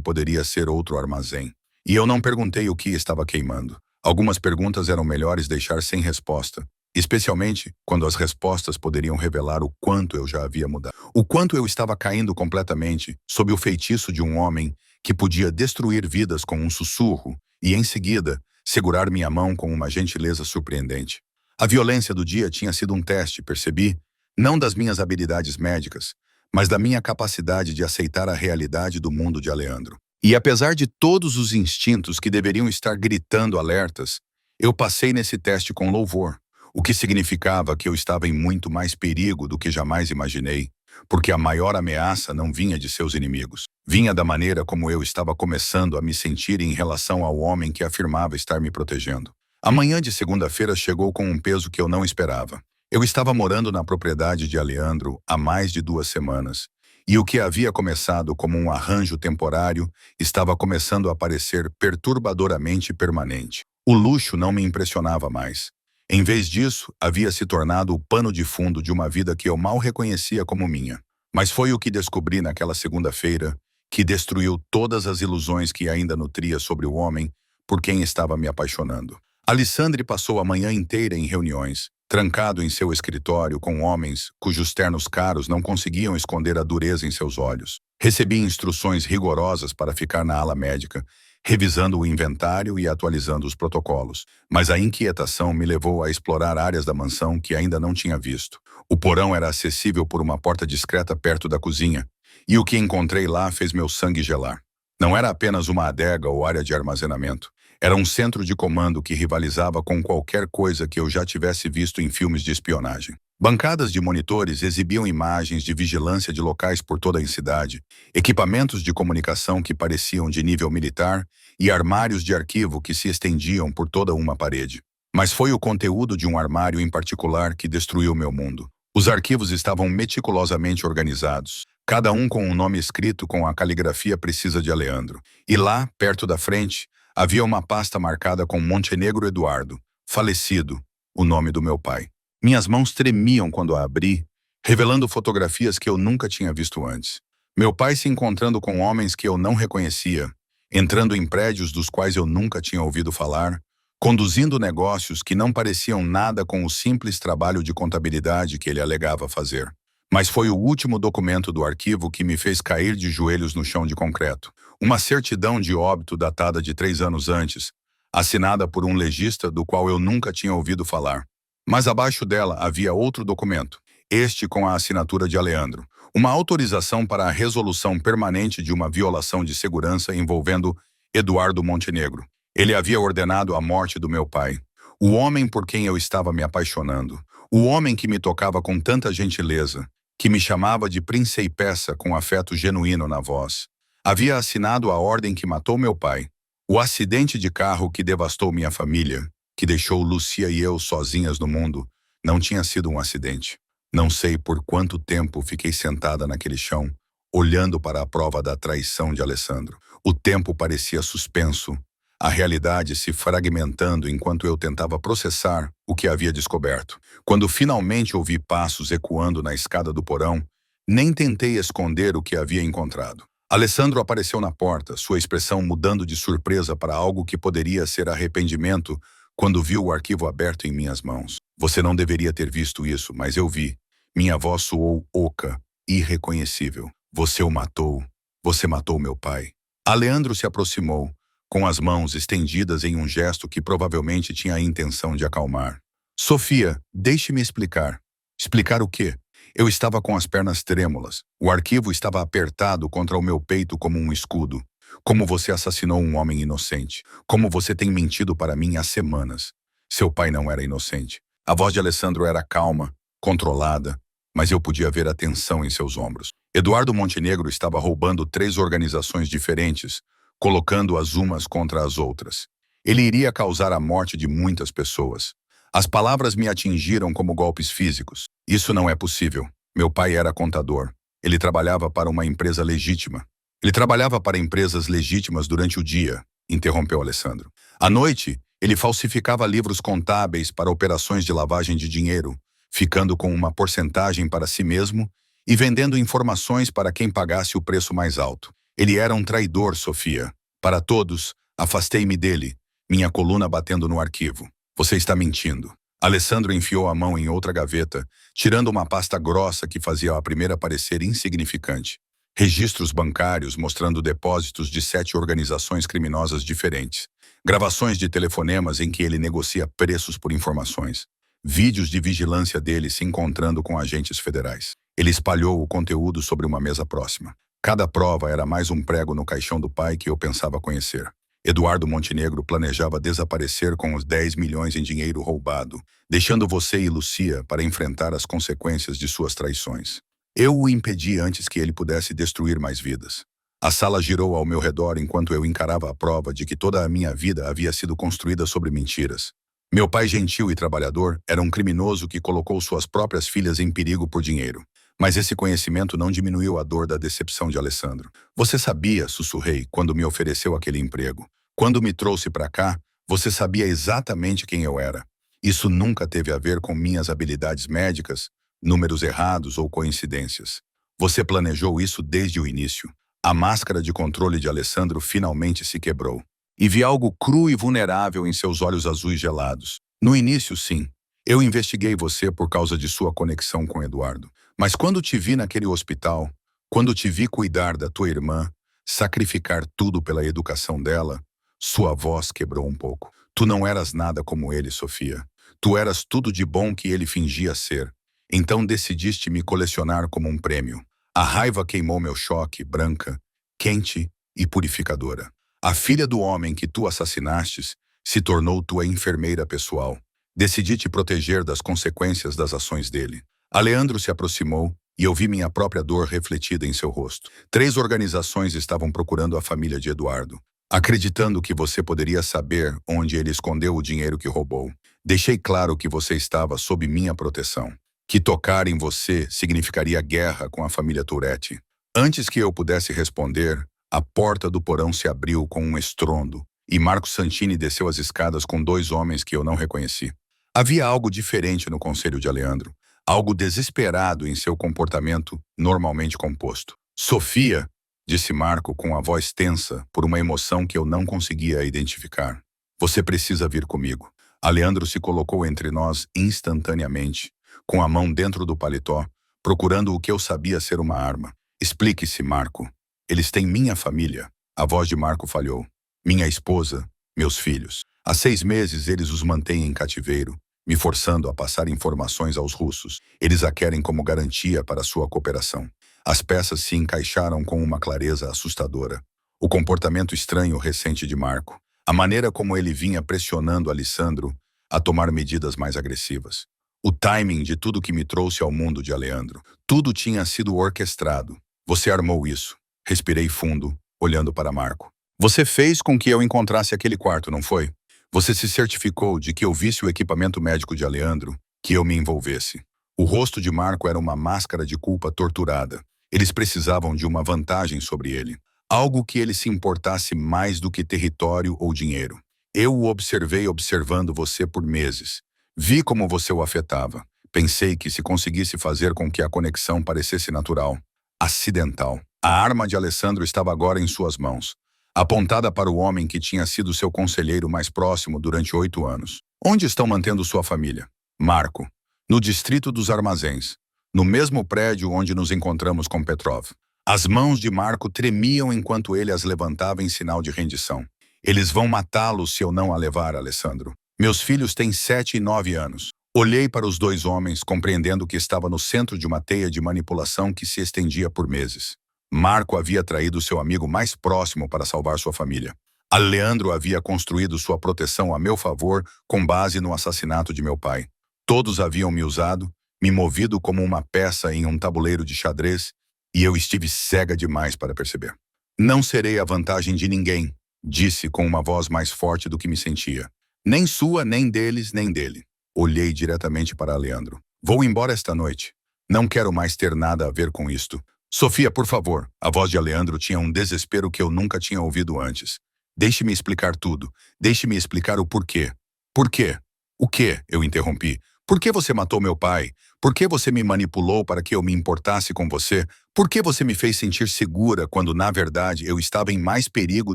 poderia ser outro armazém. E eu não perguntei o que estava queimando. Algumas perguntas eram melhores deixar sem resposta, especialmente quando as respostas poderiam revelar o quanto eu já havia mudado. O quanto eu estava caindo completamente sob o feitiço de um homem que podia destruir vidas com um sussurro e, em seguida, segurar minha mão com uma gentileza surpreendente. A violência do dia tinha sido um teste, percebi, não das minhas habilidades médicas, mas da minha capacidade de aceitar a realidade do mundo de Aleandro. E apesar de todos os instintos que deveriam estar gritando alertas, eu passei nesse teste com louvor, o que significava que eu estava em muito mais perigo do que jamais imaginei, porque a maior ameaça não vinha de seus inimigos. Vinha da maneira como eu estava começando a me sentir em relação ao homem que afirmava estar me protegendo. A manhã de segunda-feira chegou com um peso que eu não esperava. Eu estava morando na propriedade de Aleandro há mais de 2 semanas, e o que havia começado como um arranjo temporário estava começando a parecer perturbadoramente permanente. O luxo não me impressionava mais. Em vez disso, havia se tornado o pano de fundo de uma vida que eu mal reconhecia como minha. Mas foi o que descobri naquela segunda-feira que destruiu todas as ilusões que ainda nutria sobre o homem por quem estava me apaixonando. Alessandro passou a manhã inteira em reuniões, trancado em seu escritório com homens cujos ternos caros não conseguiam esconder a dureza em seus olhos. Recebi instruções rigorosas para ficar na ala médica, revisando o inventário e atualizando os protocolos. Mas a inquietação me levou a explorar áreas da mansão que ainda não tinha visto. O porão era acessível por uma porta discreta perto da cozinha, e o que encontrei lá fez meu sangue gelar. Não era apenas uma adega ou área de armazenamento. Era um centro de comando que rivalizava com qualquer coisa que eu já tivesse visto em filmes de espionagem. Bancadas de monitores exibiam imagens de vigilância de locais por toda a cidade, equipamentos de comunicação que pareciam de nível militar e armários de arquivo que se estendiam por toda uma parede. Mas foi o conteúdo de um armário em particular que destruiu meu mundo. Os arquivos estavam meticulosamente organizados, cada um com um nome escrito com a caligrafia precisa de Aleandro. E lá, perto da frente, havia uma pasta marcada com Montenegro Eduardo, falecido, o nome do meu pai. Minhas mãos tremiam quando a abri, revelando fotografias que eu nunca tinha visto antes. Meu pai se encontrando com homens que eu não reconhecia, entrando em prédios dos quais eu nunca tinha ouvido falar, conduzindo negócios que não pareciam nada com o simples trabalho de contabilidade que ele alegava fazer. Mas foi o último documento do arquivo que me fez cair de joelhos no chão de concreto. Uma certidão de óbito datada de 3 anos antes, assinada por um legista do qual eu nunca tinha ouvido falar. Mas abaixo dela havia outro documento, este com a assinatura de Aleandro. Uma autorização para a resolução permanente de uma violação de segurança envolvendo Eduardo Montenegro. Ele havia ordenado a morte do meu pai, o homem por quem eu estava me apaixonando, o homem que me tocava com tanta gentileza, que me chamava de Principessa com afeto genuíno na voz. Havia assinado a ordem que matou meu pai, o acidente de carro que devastou minha família, que deixou Lucia e eu sozinhas no mundo, não tinha sido um acidente. Não sei por quanto tempo fiquei sentada naquele chão, olhando para a prova da traição de Alessandro. O tempo parecia suspenso, a realidade se fragmentando enquanto eu tentava processar o que havia descoberto. Quando finalmente ouvi passos ecoando na escada do porão, nem tentei esconder o que havia encontrado. Alessandro apareceu na porta, sua expressão mudando de surpresa para algo que poderia ser arrependimento quando viu o arquivo aberto em minhas mãos. Você não deveria ter visto isso, mas eu vi. Minha voz soou oca, irreconhecível. Você o matou. Você matou meu pai. Aleandro se aproximou, com as mãos estendidas em um gesto que provavelmente tinha a intenção de acalmar. Sofia, deixe-me explicar. Explicar o quê? Eu estava com as pernas trêmulas. O arquivo estava apertado contra o meu peito como um escudo. Como você assassinou um homem inocente. Como você tem mentido para mim há semanas. Seu pai não era inocente. A voz de Alessandro era calma, controlada, mas eu podia ver a tensão em seus ombros. Eduardo Montenegro estava roubando 3 organizações diferentes, colocando-as umas contra as outras. Ele iria causar a morte de muitas pessoas. As palavras me atingiram como golpes físicos. Isso não é possível. Meu pai era contador. Ele trabalhava para uma empresa legítima. Ele trabalhava para empresas legítimas durante o dia, interrompeu Alessandro. À noite, ele falsificava livros contábeis para operações de lavagem de dinheiro, ficando com uma porcentagem para si mesmo e vendendo informações para quem pagasse o preço mais alto. Ele era um traidor, Sofia. Para todos, afastei-me dele, minha coluna batendo no arquivo. Você está mentindo. Alessandro enfiou a mão em outra gaveta, tirando uma pasta grossa que fazia a primeira parecer insignificante. Registros bancários mostrando depósitos de 7 organizações criminosas diferentes. Gravações de telefonemas em que ele negocia preços por informações. Vídeos de vigilância dele se encontrando com agentes federais. Ele espalhou o conteúdo sobre uma mesa próxima. Cada prova era mais um prego no caixão do pai que eu pensava conhecer. Eduardo Montenegro planejava desaparecer com os 10 milhões em dinheiro roubado, deixando você e Lucia para enfrentar as consequências de suas traições. Eu o impedi antes que ele pudesse destruir mais vidas. A sala girou ao meu redor enquanto eu encarava a prova de que toda a minha vida havia sido construída sobre mentiras. Meu pai gentil e trabalhador era um criminoso que colocou suas próprias filhas em perigo por dinheiro. Mas esse conhecimento não diminuiu a dor da decepção de Alessandro. Você sabia, sussurrei, quando me ofereceu aquele emprego. Quando me trouxe para cá, você sabia exatamente quem eu era. Isso nunca teve a ver com minhas habilidades médicas, números errados ou coincidências. Você planejou isso desde o início. A máscara de controle de Alessandro finalmente se quebrou. E vi algo cru e vulnerável em seus olhos azuis gelados. No início, sim. Eu investiguei você por causa de sua conexão com Eduardo. Mas quando te vi naquele hospital, quando te vi cuidar da tua irmã, sacrificar tudo pela educação dela, sua voz quebrou um pouco. Tu não eras nada como ele, Sofia. Tu eras tudo de bom que ele fingia ser. Então decidiste me colecionar como um prêmio. A raiva queimou meu choque, branca, quente e purificadora. A filha do homem que tu assassinastes se tornou tua enfermeira pessoal. Decidi te proteger das consequências das ações dele. Aleandro se aproximou e eu vi minha própria dor refletida em seu rosto. 3 organizações estavam procurando a família de Eduardo, acreditando que você poderia saber onde ele escondeu o dinheiro que roubou. Deixei claro que você estava sob minha proteção, que tocar em você significaria guerra com a família Touretti. Antes que eu pudesse responder, a porta do porão se abriu com um estrondo e Marco Santini desceu as escadas com 2 homens que eu não reconheci. Havia algo diferente no conselho de Aleandro. Algo desesperado em seu comportamento normalmente composto. Sofia, disse Marco com a voz tensa por uma emoção que eu não conseguia identificar. Você precisa vir comigo. Aleandro se colocou entre nós instantaneamente, com a mão dentro do paletó, procurando o que eu sabia ser uma arma. Explique-se, Marco. Eles têm minha família. A voz de Marco falhou. Minha esposa, meus filhos. Há 6 meses eles os mantêm em cativeiro, me forçando a passar informações aos russos. Eles a querem como garantia para sua cooperação. As peças se encaixaram com uma clareza assustadora. O comportamento estranho recente de Marco. A maneira como ele vinha pressionando Alessandro a tomar medidas mais agressivas. O timing de tudo que me trouxe ao mundo de Aleandro. Tudo tinha sido orquestrado. Você armou isso. Respirei fundo, olhando para Marco. Você fez com que eu encontrasse aquele quarto, não foi? Você se certificou de que eu visse o equipamento médico de Aleandro, que eu me envolvesse. O rosto de Marco era uma máscara de culpa torturada. Eles precisavam de uma vantagem sobre ele. Algo que ele se importasse mais do que território ou dinheiro. Eu o observei observando você por meses. Vi como você o afetava. Pensei que se conseguisse fazer com que a conexão parecesse natural, acidental. A arma de Alessandro estava agora em suas mãos, apontada para o homem que tinha sido seu conselheiro mais próximo durante 8 anos. Onde estão mantendo sua família? Marco. No distrito dos Armazéns. No mesmo prédio onde nos encontramos com Petrov. As mãos de Marco tremiam enquanto ele as levantava em sinal de rendição. Eles vão matá-lo se eu não a levar, Alessandro. Meus filhos têm 7 e 9 anos. Olhei para os 2 homens, compreendendo que estava no centro de uma teia de manipulação que se estendia por meses. Marco havia traído seu amigo mais próximo para salvar sua família. Aleandro havia construído sua proteção a meu favor com base no assassinato de meu pai. Todos haviam me usado, me movido como uma peça em um tabuleiro de xadrez, e eu estive cega demais para perceber. Não serei a vantagem de ninguém, disse com uma voz mais forte do que me sentia. Nem sua, nem deles, nem dele. Olhei diretamente para Leandro. Vou embora esta noite. Não quero mais ter nada a ver com isto. Sofia, por favor. A voz de Leandro tinha um desespero que eu nunca tinha ouvido antes. Deixe-me explicar tudo. Deixe-me explicar o porquê. Por quê? O quê? Eu interrompi. Por que você matou meu pai? Por que você me manipulou para que eu me importasse com você? Por que você me fez sentir segura quando, na verdade, eu estava em mais perigo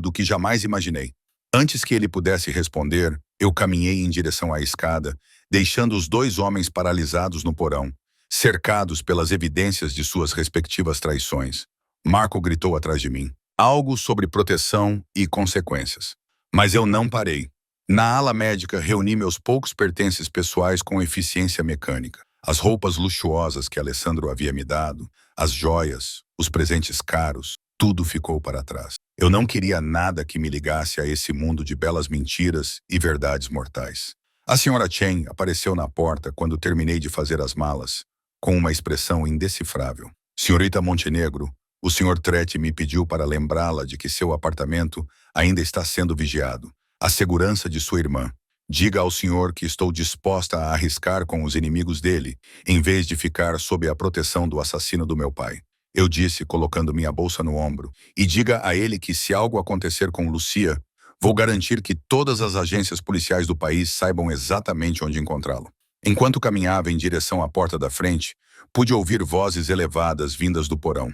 do que jamais imaginei? Antes que ele pudesse responder, eu caminhei em direção à escada, deixando os dois homens paralisados no porão, cercados pelas evidências de suas respectivas traições. Marco gritou atrás de mim, algo sobre proteção e consequências. Mas eu não parei. Na ala médica, reuni meus poucos pertences pessoais com eficiência mecânica. As roupas luxuosas que Alessandro havia me dado, as joias, os presentes caros, tudo ficou para trás. Eu não queria nada que me ligasse a esse mundo de belas mentiras e verdades mortais. A senhora Chen apareceu na porta quando terminei de fazer as malas, com uma expressão indecifrável. Senhorita Montenegro, o senhor Tretti me pediu para lembrá-la de que seu apartamento ainda está sendo vigiado. A segurança de sua irmã. Diga ao senhor que estou disposta a arriscar com os inimigos dele, em vez de ficar sob a proteção do assassino do meu pai. Eu disse, colocando minha bolsa no ombro, e diga a ele que se algo acontecer com Lucia, vou garantir que todas as agências policiais do país saibam exatamente onde encontrá-lo. Enquanto caminhava em direção à porta da frente, pude ouvir vozes elevadas vindas do porão.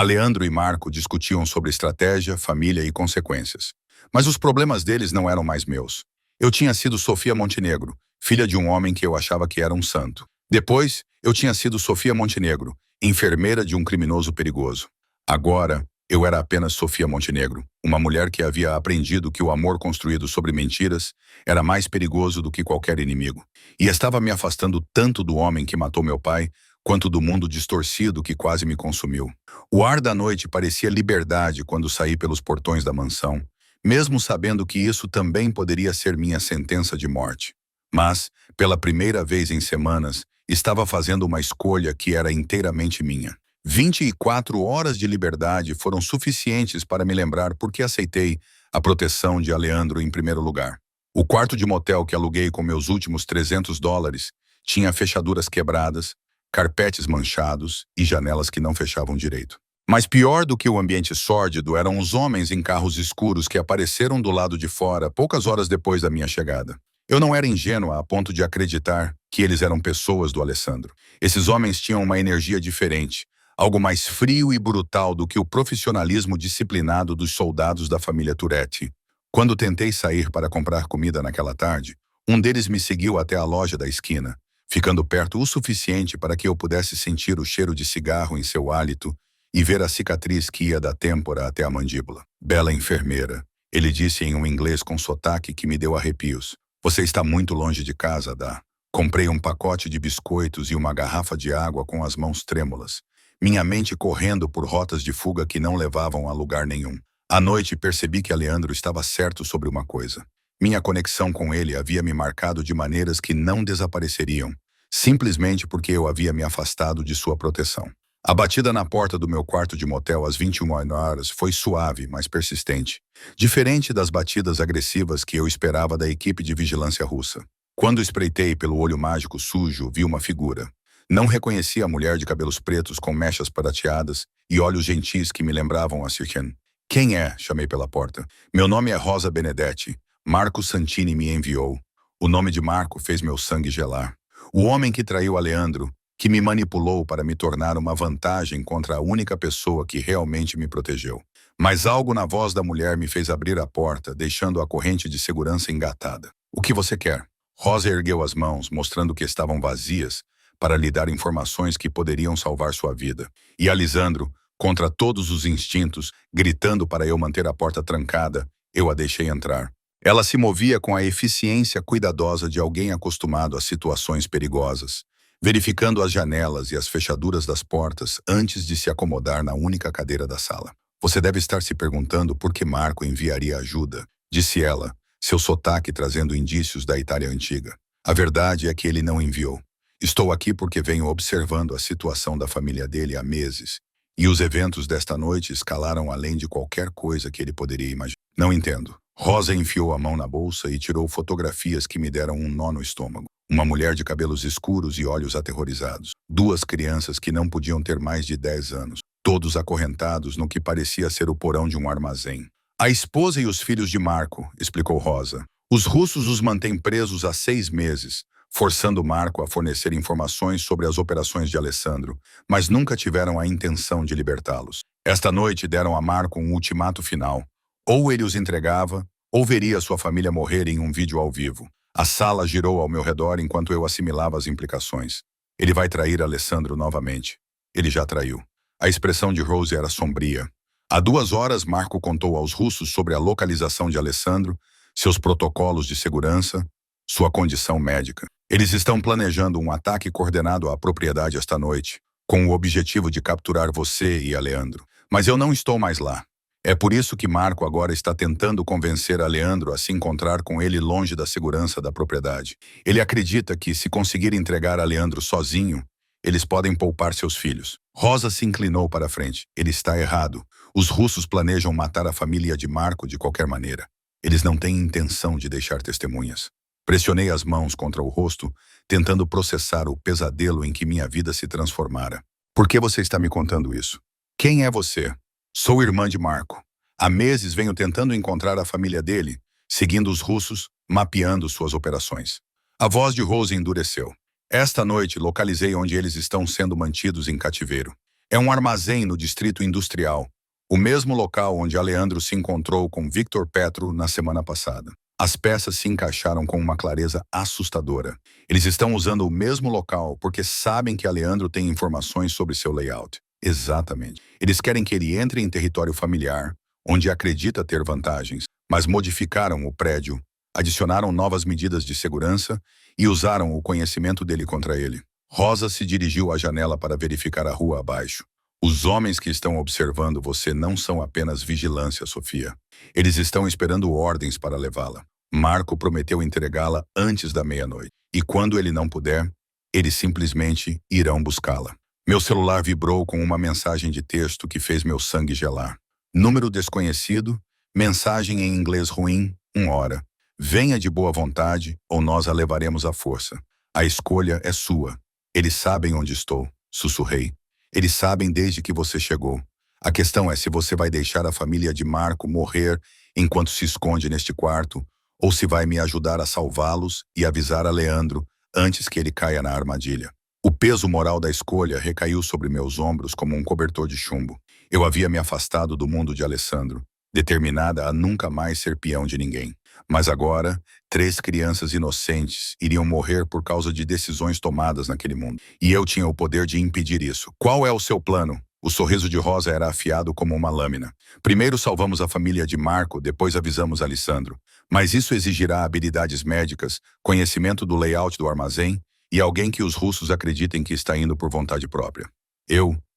Leandro e Marco discutiam sobre estratégia, família e consequências. Mas os problemas deles não eram mais meus. Eu tinha sido Sofia Montenegro, filha de um homem que eu achava que era um santo. Depois, eu tinha sido Sofia Montenegro, enfermeira de um criminoso perigoso. Agora, eu era apenas Sofia Montenegro, uma mulher que havia aprendido que o amor construído sobre mentiras era mais perigoso do que qualquer inimigo. E estava me afastando tanto do homem que matou meu pai, quanto do mundo distorcido que quase me consumiu. O ar da noite parecia liberdade quando saí pelos portões da mansão, mesmo sabendo que isso também poderia ser minha sentença de morte. Mas, pela primeira vez em semanas, estava fazendo uma escolha que era inteiramente minha. 24 horas de liberdade foram suficientes para me lembrar por que aceitei a proteção de Leandro em primeiro lugar. O quarto de motel que aluguei com meus últimos $300 tinha fechaduras quebradas, carpetes manchados e janelas que não fechavam direito. Mas pior do que o ambiente sórdido eram os homens em carros escuros que apareceram do lado de fora poucas horas depois da minha chegada. Eu não era ingênua a ponto de acreditar que eles eram pessoas do Alessandro. Esses homens tinham uma energia diferente, algo mais frio e brutal do que o profissionalismo disciplinado dos soldados da família Turretti. Quando tentei sair para comprar comida naquela tarde, um deles me seguiu até a loja da esquina, ficando perto o suficiente para que eu pudesse sentir o cheiro de cigarro em seu hálito e ver a cicatriz que ia da têmpora até a mandíbula. Bela enfermeira, ele disse em um inglês com sotaque que me deu arrepios. Você está muito longe de casa, Dá. Comprei um pacote de biscoitos e uma garrafa de água com as mãos trêmulas, minha mente correndo por rotas de fuga que não levavam a lugar nenhum. À noite percebi que Leandro estava certo sobre uma coisa. Minha conexão com ele havia me marcado de maneiras que não desapareceriam, simplesmente porque eu havia me afastado de sua proteção. A batida na porta do meu quarto de motel às 21 horas foi suave, mas persistente, diferente das batidas agressivas que eu esperava da equipe de vigilância russa. Quando espreitei pelo olho mágico sujo, vi uma figura. Não reconheci a mulher de cabelos pretos com mechas prateadas e olhos gentis que me lembravam a Sirken. Quem é? Chamei pela porta. Meu nome é Rosa Benedetti. Marco Santini me enviou. O nome de Marco fez meu sangue gelar. O homem que traiu Leandro, que me manipulou para me tornar uma vantagem contra a única pessoa que realmente me protegeu. Mas algo na voz da mulher me fez abrir a porta, deixando a corrente de segurança engatada. O que você quer? Rosa ergueu as mãos, mostrando que estavam vazias, para lhe dar informações que poderiam salvar sua vida. E Alessandro, contra todos os instintos, gritando para eu manter a porta trancada, eu a deixei entrar. Ela se movia com a eficiência cuidadosa de alguém acostumado a situações perigosas, verificando as janelas e as fechaduras das portas antes de se acomodar na única cadeira da sala. Você deve estar se perguntando por que Marco enviaria ajuda, disse ela, seu sotaque trazendo indícios da Itália antiga. A verdade é que ele não enviou. Estou aqui porque venho observando a situação da família dele há meses, e os eventos desta noite escalaram além de qualquer coisa que ele poderia imaginar. Não entendo. Rosa enfiou a mão na bolsa e tirou fotografias que me deram um nó no estômago. Uma mulher de cabelos escuros e olhos aterrorizados. Duas crianças que não podiam ter mais de 10 anos. Todos acorrentados no que parecia ser o porão de um armazém. A esposa e os filhos de Marco, explicou Rosa. Os russos os mantêm presos há 6 meses, forçando Marco a fornecer informações sobre as operações de Alessandro, mas nunca tiveram a intenção de libertá-los. Esta noite deram a Marco um ultimato final. Ou ele os entregava, ou veria sua família morrer em um vídeo ao vivo. A sala girou ao meu redor enquanto eu assimilava as implicações. Ele vai trair Alessandro novamente. Ele já traiu. A expressão de Rose era sombria. Há 2 horas, Marco contou aos russos sobre a localização de Alessandro, seus protocolos de segurança, sua condição médica. Eles estão planejando um ataque coordenado à propriedade esta noite, com o objetivo de capturar você e Leandro. Mas eu não estou mais lá. É por isso que Marco agora está tentando convencer Leandro a se encontrar com ele longe da segurança da propriedade. Ele acredita que, se conseguir entregar Leandro sozinho, eles podem poupar seus filhos. Rosa se inclinou para a frente. Ele está errado. Os russos planejam matar a família de Marco de qualquer maneira. Eles não têm intenção de deixar testemunhas. Pressionei as mãos contra o rosto, tentando processar o pesadelo em que minha vida se transformara. Por que você está me contando isso? Quem é você? Sou irmã de Marco. Há meses venho tentando encontrar a família dele, seguindo os russos, mapeando suas operações. A voz de Rose endureceu. Esta noite localizei onde eles estão sendo mantidos em cativeiro. É um armazém no distrito industrial, o mesmo local onde Leandro se encontrou com Victor Petro na semana passada. As peças se encaixaram com uma clareza assustadora. Eles estão usando o mesmo local porque sabem que Leandro tem informações sobre seu layout. Exatamente. Eles querem que ele entre em território familiar, onde acredita ter vantagens, mas modificaram o prédio, adicionaram novas medidas de segurança e usaram o conhecimento dele contra ele. Rosa se dirigiu à janela para verificar a rua abaixo. Os homens que estão observando você não são apenas vigilância, Sofia. Eles estão esperando ordens para levá-la. Marco prometeu entregá-la antes da meia-noite. E quando ele não puder, eles simplesmente irão buscá-la. Meu celular vibrou com uma mensagem de texto que fez meu sangue gelar. Número desconhecido, mensagem em inglês ruim, 1 hora. Venha de boa vontade ou nós a levaremos à força. A escolha é sua. Eles sabem onde estou, sussurrei. Eles sabem desde que você chegou. A questão é se você vai deixar a família de Marco morrer enquanto se esconde neste quarto, ou se vai me ajudar a salvá-los e avisar a Leandro antes que ele caia na armadilha. O peso moral da escolha recaiu sobre meus ombros como um cobertor de chumbo. Eu havia me afastado do mundo de Alessandro, determinada a nunca mais ser peão de ninguém. Mas agora, 3 crianças inocentes iriam morrer por causa de decisões tomadas naquele mundo. E eu tinha o poder de impedir isso. Qual é o seu plano? O sorriso de Rosa era afiado como uma lâmina. Primeiro salvamos a família de Marco, depois avisamos Alessandro. Mas isso exigirá habilidades médicas, conhecimento do layout do armazém, e alguém que os russos acreditem que está indo por vontade própria.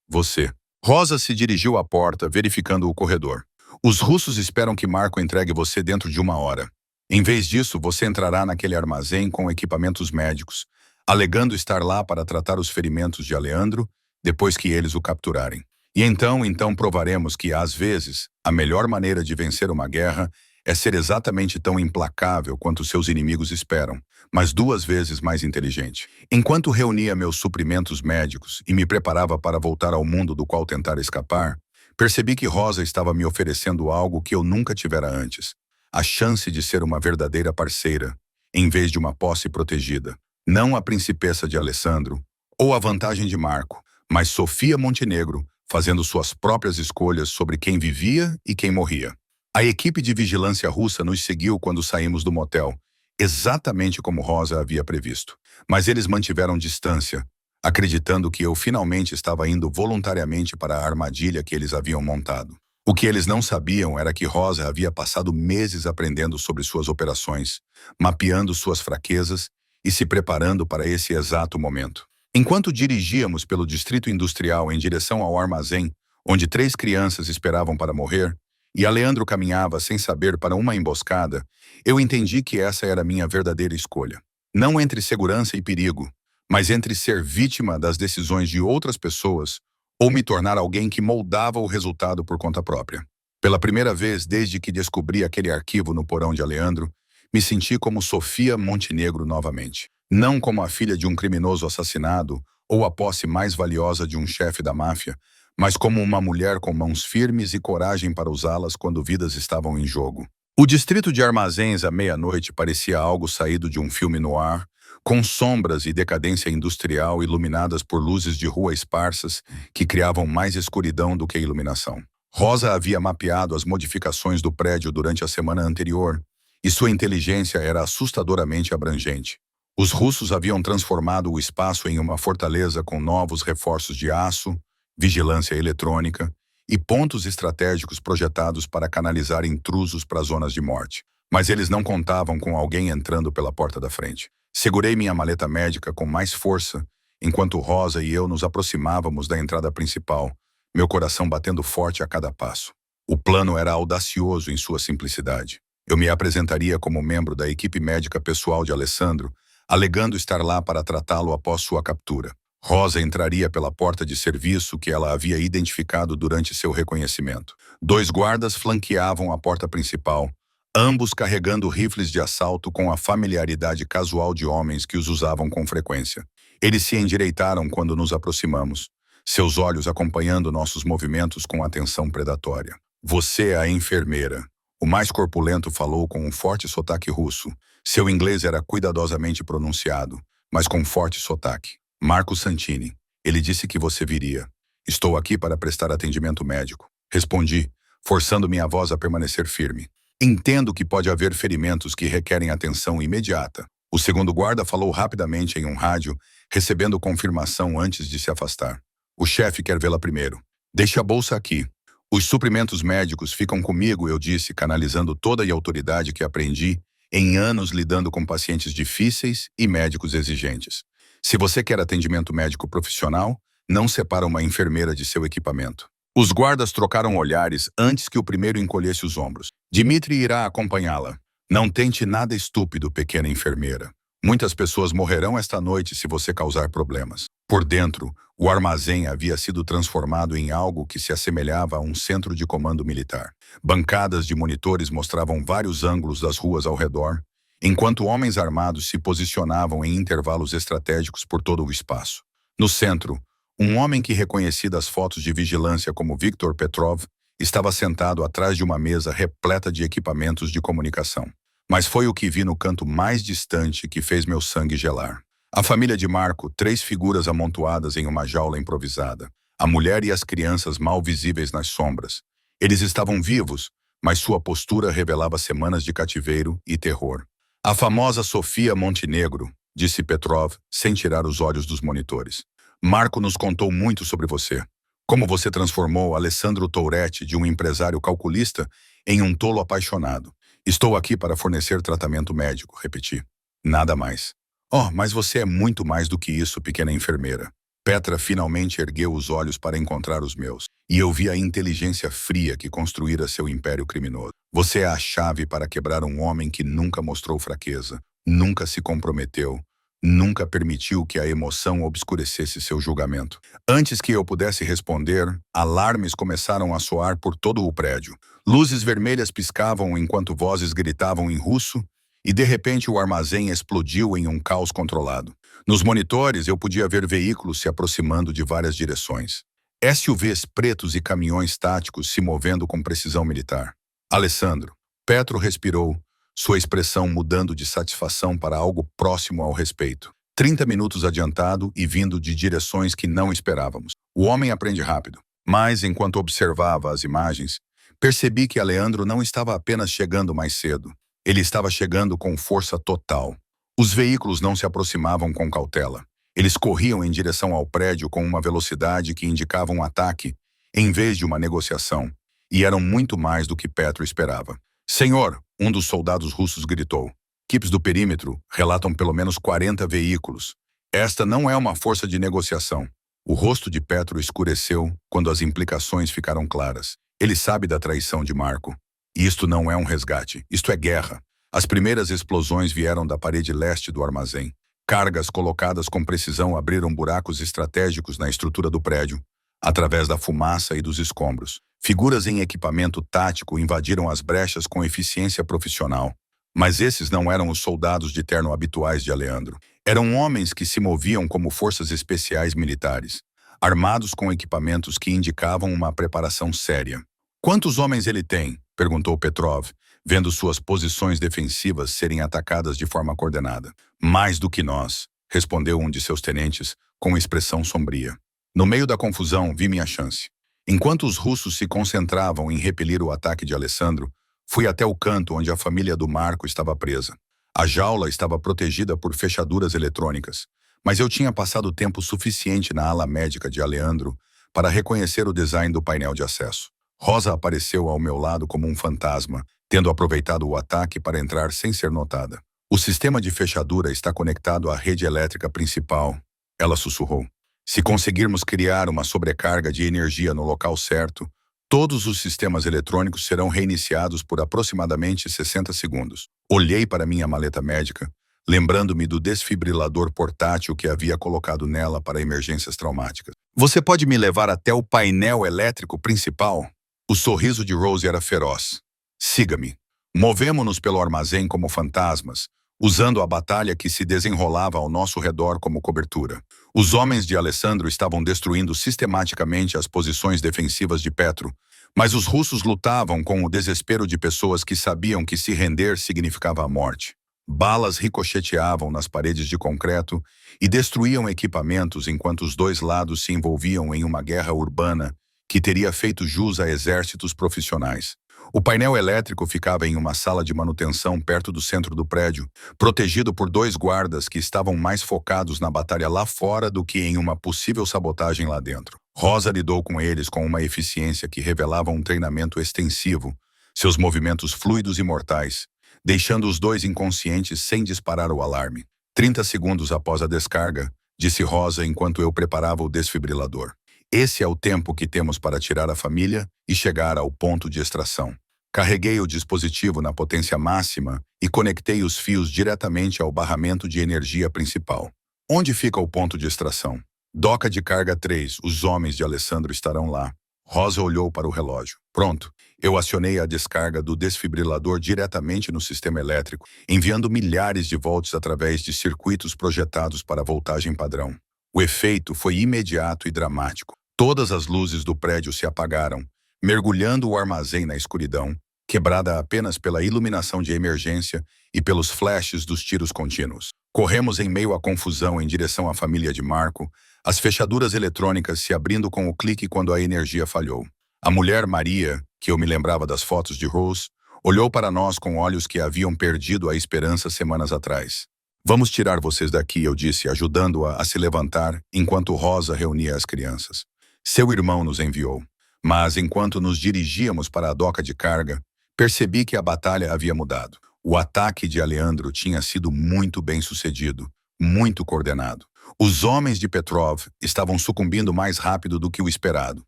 Você. Rosa se dirigiu à porta, verificando o corredor. Os russos esperam que Marco entregue você dentro de 1 hora. Em vez disso, você entrará naquele armazém com equipamentos médicos, alegando estar lá para tratar os ferimentos de Leandro depois que eles o capturarem. E então provaremos que, às vezes, a melhor maneira de vencer uma guerra é ser exatamente tão implacável quanto seus inimigos esperam, mas 2 vezes mais inteligente. Enquanto reunia meus suprimentos médicos e me preparava para voltar ao mundo do qual tentar escapar, percebi que Rosa estava me oferecendo algo que eu nunca tivera antes. A chance de ser uma verdadeira parceira, em vez de uma posse protegida. Não a principessa de Alessandro, ou a vantagem de Marco, mas Sofia Montenegro, fazendo suas próprias escolhas sobre quem vivia e quem morria. A equipe de vigilância russa nos seguiu quando saímos do motel, exatamente como Rosa havia previsto. Mas eles mantiveram distância, acreditando que eu finalmente estava indo voluntariamente para a armadilha que eles haviam montado. O que eles não sabiam era que Rosa havia passado meses aprendendo sobre suas operações, mapeando suas fraquezas e se preparando para esse exato momento. Enquanto dirigíamos pelo distrito industrial em direção ao armazém, onde 3 crianças esperavam para morrer, e Leandro caminhava sem saber para uma emboscada, eu entendi que essa era a minha verdadeira escolha. Não entre segurança e perigo, mas entre ser vítima das decisões de outras pessoas ou me tornar alguém que moldava o resultado por conta própria. Pela primeira vez desde que descobri aquele arquivo no porão de Leandro, me senti como Sofia Montenegro novamente. Não como a filha de um criminoso assassinado ou a posse mais valiosa de um chefe da máfia, mas como uma mulher com mãos firmes e coragem para usá-las quando vidas estavam em jogo. O distrito de armazéns à meia-noite parecia algo saído de um filme noir, com sombras e decadência industrial iluminadas por luzes de rua esparsas que criavam mais escuridão do que iluminação. Rosa havia mapeado as modificações do prédio durante a semana anterior, e sua inteligência era assustadoramente abrangente. Os russos haviam transformado o espaço em uma fortaleza com novos reforços de aço, vigilância eletrônica e pontos estratégicos projetados para canalizar intrusos para zonas de morte. Mas eles não contavam com alguém entrando pela porta da frente. Segurei minha maleta médica com mais força, enquanto Rosa e eu nos aproximávamos da entrada principal, meu coração batendo forte a cada passo. O plano era audacioso em sua simplicidade. Eu me apresentaria como membro da equipe médica pessoal de Alessandro, alegando estar lá para tratá-lo após sua captura. Rosa entraria pela porta de serviço que ela havia identificado durante seu reconhecimento. 2 guardas flanqueavam a porta principal, ambos carregando rifles de assalto com a familiaridade casual de homens que os usavam com frequência. Eles se endireitaram quando nos aproximamos, seus olhos acompanhando nossos movimentos com atenção predatória. Você é a enfermeira. O mais corpulento falou com um forte sotaque russo. Seu inglês era cuidadosamente pronunciado, mas com forte sotaque. Marco Santini. Ele disse que você viria. Estou aqui para prestar atendimento médico. Respondi, forçando minha voz a permanecer firme. Entendo que pode haver ferimentos que requerem atenção imediata. O segundo guarda falou rapidamente em um rádio, recebendo confirmação antes de se afastar. O chefe quer vê-la primeiro. Deixe a bolsa aqui. Os suprimentos médicos ficam comigo, eu disse, canalizando toda a autoridade que aprendi em anos lidando com pacientes difíceis e médicos exigentes. Se você quer atendimento médico profissional, não separa uma enfermeira de seu equipamento. Os guardas trocaram olhares antes que o primeiro encolhesse os ombros. Dmitri irá acompanhá-la. Não tente nada estúpido, pequena enfermeira. Muitas pessoas morrerão esta noite se você causar problemas. Por dentro, o armazém havia sido transformado em algo que se assemelhava a um centro de comando militar. Bancadas de monitores mostravam vários ângulos das ruas ao redor, enquanto homens armados se posicionavam em intervalos estratégicos por todo o espaço. No centro, um homem que reconheci das fotos de vigilância como Viktor Petrov estava sentado atrás de uma mesa repleta de equipamentos de comunicação. Mas foi o que vi no canto mais distante que fez meu sangue gelar. A família de Marco, 3 figuras amontoadas em uma jaula improvisada. A mulher e as crianças mal visíveis nas sombras. Eles estavam vivos, mas sua postura revelava semanas de cativeiro e terror. A famosa Sofia Montenegro, disse Petrov, sem tirar os olhos dos monitores. Marco nos contou muito sobre você. Como você transformou Alessandro Touretti de um empresário calculista em um tolo apaixonado. Estou aqui para fornecer tratamento médico, repeti. Nada mais. Oh, mas você é muito mais do que isso, pequena enfermeira. Petra finalmente ergueu os olhos para encontrar os meus, e eu vi a inteligência fria que construíra seu império criminoso. Você é a chave para quebrar um homem que nunca mostrou fraqueza, nunca se comprometeu, nunca permitiu que a emoção obscurecesse seu julgamento. Antes que eu pudesse responder, alarmes começaram a soar por todo o prédio. Luzes vermelhas piscavam enquanto vozes gritavam em russo, e de repente o armazém explodiu em um caos controlado. Nos monitores eu podia ver veículos se aproximando de várias direções. SUVs pretos e caminhões táticos se movendo com precisão militar. Alessandro. Petro respirou, sua expressão mudando de satisfação para algo próximo ao respeito. 30 minutos adiantado e vindo de direções que não esperávamos. O homem aprende rápido. Mas, enquanto observava as imagens, percebi que Aleandro não estava apenas chegando mais cedo. Ele estava chegando com força total. Os veículos não se aproximavam com cautela. Eles corriam em direção ao prédio com uma velocidade que indicava um ataque, em vez de uma negociação, e eram muito mais do que Petro esperava. Senhor, um dos soldados russos gritou. Equipes do perímetro relatam pelo menos 40 veículos. Esta não é uma força de negociação. O rosto de Petro escureceu quando as implicações ficaram claras. Ele sabe da traição de Marco. E isto não é um resgate, isto é guerra. As primeiras explosões vieram da parede leste do armazém. Cargas colocadas com precisão abriram buracos estratégicos na estrutura do prédio, através da fumaça e dos escombros. Figuras em equipamento tático invadiram as brechas com eficiência profissional. Mas esses não eram os soldados de terno habituais de Aleandro. Eram homens que se moviam como forças especiais militares, armados com equipamentos que indicavam uma preparação séria. "Quantos homens ele tem?" perguntou Petrov, vendo suas posições defensivas serem atacadas de forma coordenada. "Mais do que nós", respondeu um de seus tenentes, com expressão sombria. No meio da confusão, vi minha chance. Enquanto os russos se concentravam em repelir o ataque de Alessandro, fui até o canto onde a família do Marco estava presa. A jaula estava protegida por fechaduras eletrônicas, mas eu tinha passado tempo suficiente na ala médica de Aleandro para reconhecer o design do painel de acesso. Rosa apareceu ao meu lado como um fantasma, tendo aproveitado o ataque para entrar sem ser notada. "O sistema de fechadura está conectado à rede elétrica principal", ela sussurrou. "Se conseguirmos criar uma sobrecarga de energia no local certo, todos os sistemas eletrônicos serão reiniciados por aproximadamente 60 segundos. Olhei para minha maleta médica, lembrando-me do desfibrilador portátil que havia colocado nela para emergências traumáticas. "Você pode me levar até o painel elétrico principal?" O sorriso de Rose era feroz. "Siga-me." Movemo-nos pelo armazém como fantasmas, usando a batalha que se desenrolava ao nosso redor como cobertura. Os homens de Alessandro estavam destruindo sistematicamente as posições defensivas de Petro, mas os russos lutavam com o desespero de pessoas que sabiam que se render significava a morte. Balas ricocheteavam nas paredes de concreto e destruíam equipamentos enquanto os dois lados se envolviam em uma guerra urbana que teria feito jus a exércitos profissionais. O painel elétrico ficava em uma sala de manutenção perto do centro do prédio, protegido por 2 guardas que estavam mais focados na batalha lá fora do que em uma possível sabotagem lá dentro. Rosa lidou com eles com uma eficiência que revelava um treinamento extensivo, seus movimentos fluidos e mortais, deixando os dois inconscientes sem disparar o alarme. 30 segundos após a descarga, disse Rosa enquanto eu preparava o desfibrilador. "Esse é o tempo que temos para tirar a família e chegar ao ponto de extração." Carreguei o dispositivo na potência máxima e conectei os fios diretamente ao barramento de energia principal. "Onde fica o ponto de extração?" "Doca de carga 3, os homens de Alessandro estarão lá." Rosa olhou para o relógio. "Pronto." Eu acionei a descarga do desfibrilador diretamente no sistema elétrico, enviando milhares de volts através de circuitos projetados para voltagem padrão. O efeito foi imediato e dramático. Todas as luzes do prédio se apagaram, mergulhando o armazém na escuridão, quebrada apenas pela iluminação de emergência e pelos flashes dos tiros contínuos. Corremos em meio à confusão em direção à família de Marco, as fechaduras eletrônicas se abrindo com o clique quando a energia falhou. A mulher Maria, que eu me lembrava das fotos de Rose, olhou para nós com olhos que haviam perdido a esperança semanas atrás. "Vamos tirar vocês daqui", eu disse, ajudando-a a se levantar enquanto Rosa reunia as crianças. "Seu irmão nos enviou." Mas enquanto nos dirigíamos para a doca de carga, percebi que a batalha havia mudado. O ataque de Aleandro tinha sido muito bem sucedido, muito coordenado. Os homens de Petrov estavam sucumbindo mais rápido do que o esperado,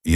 e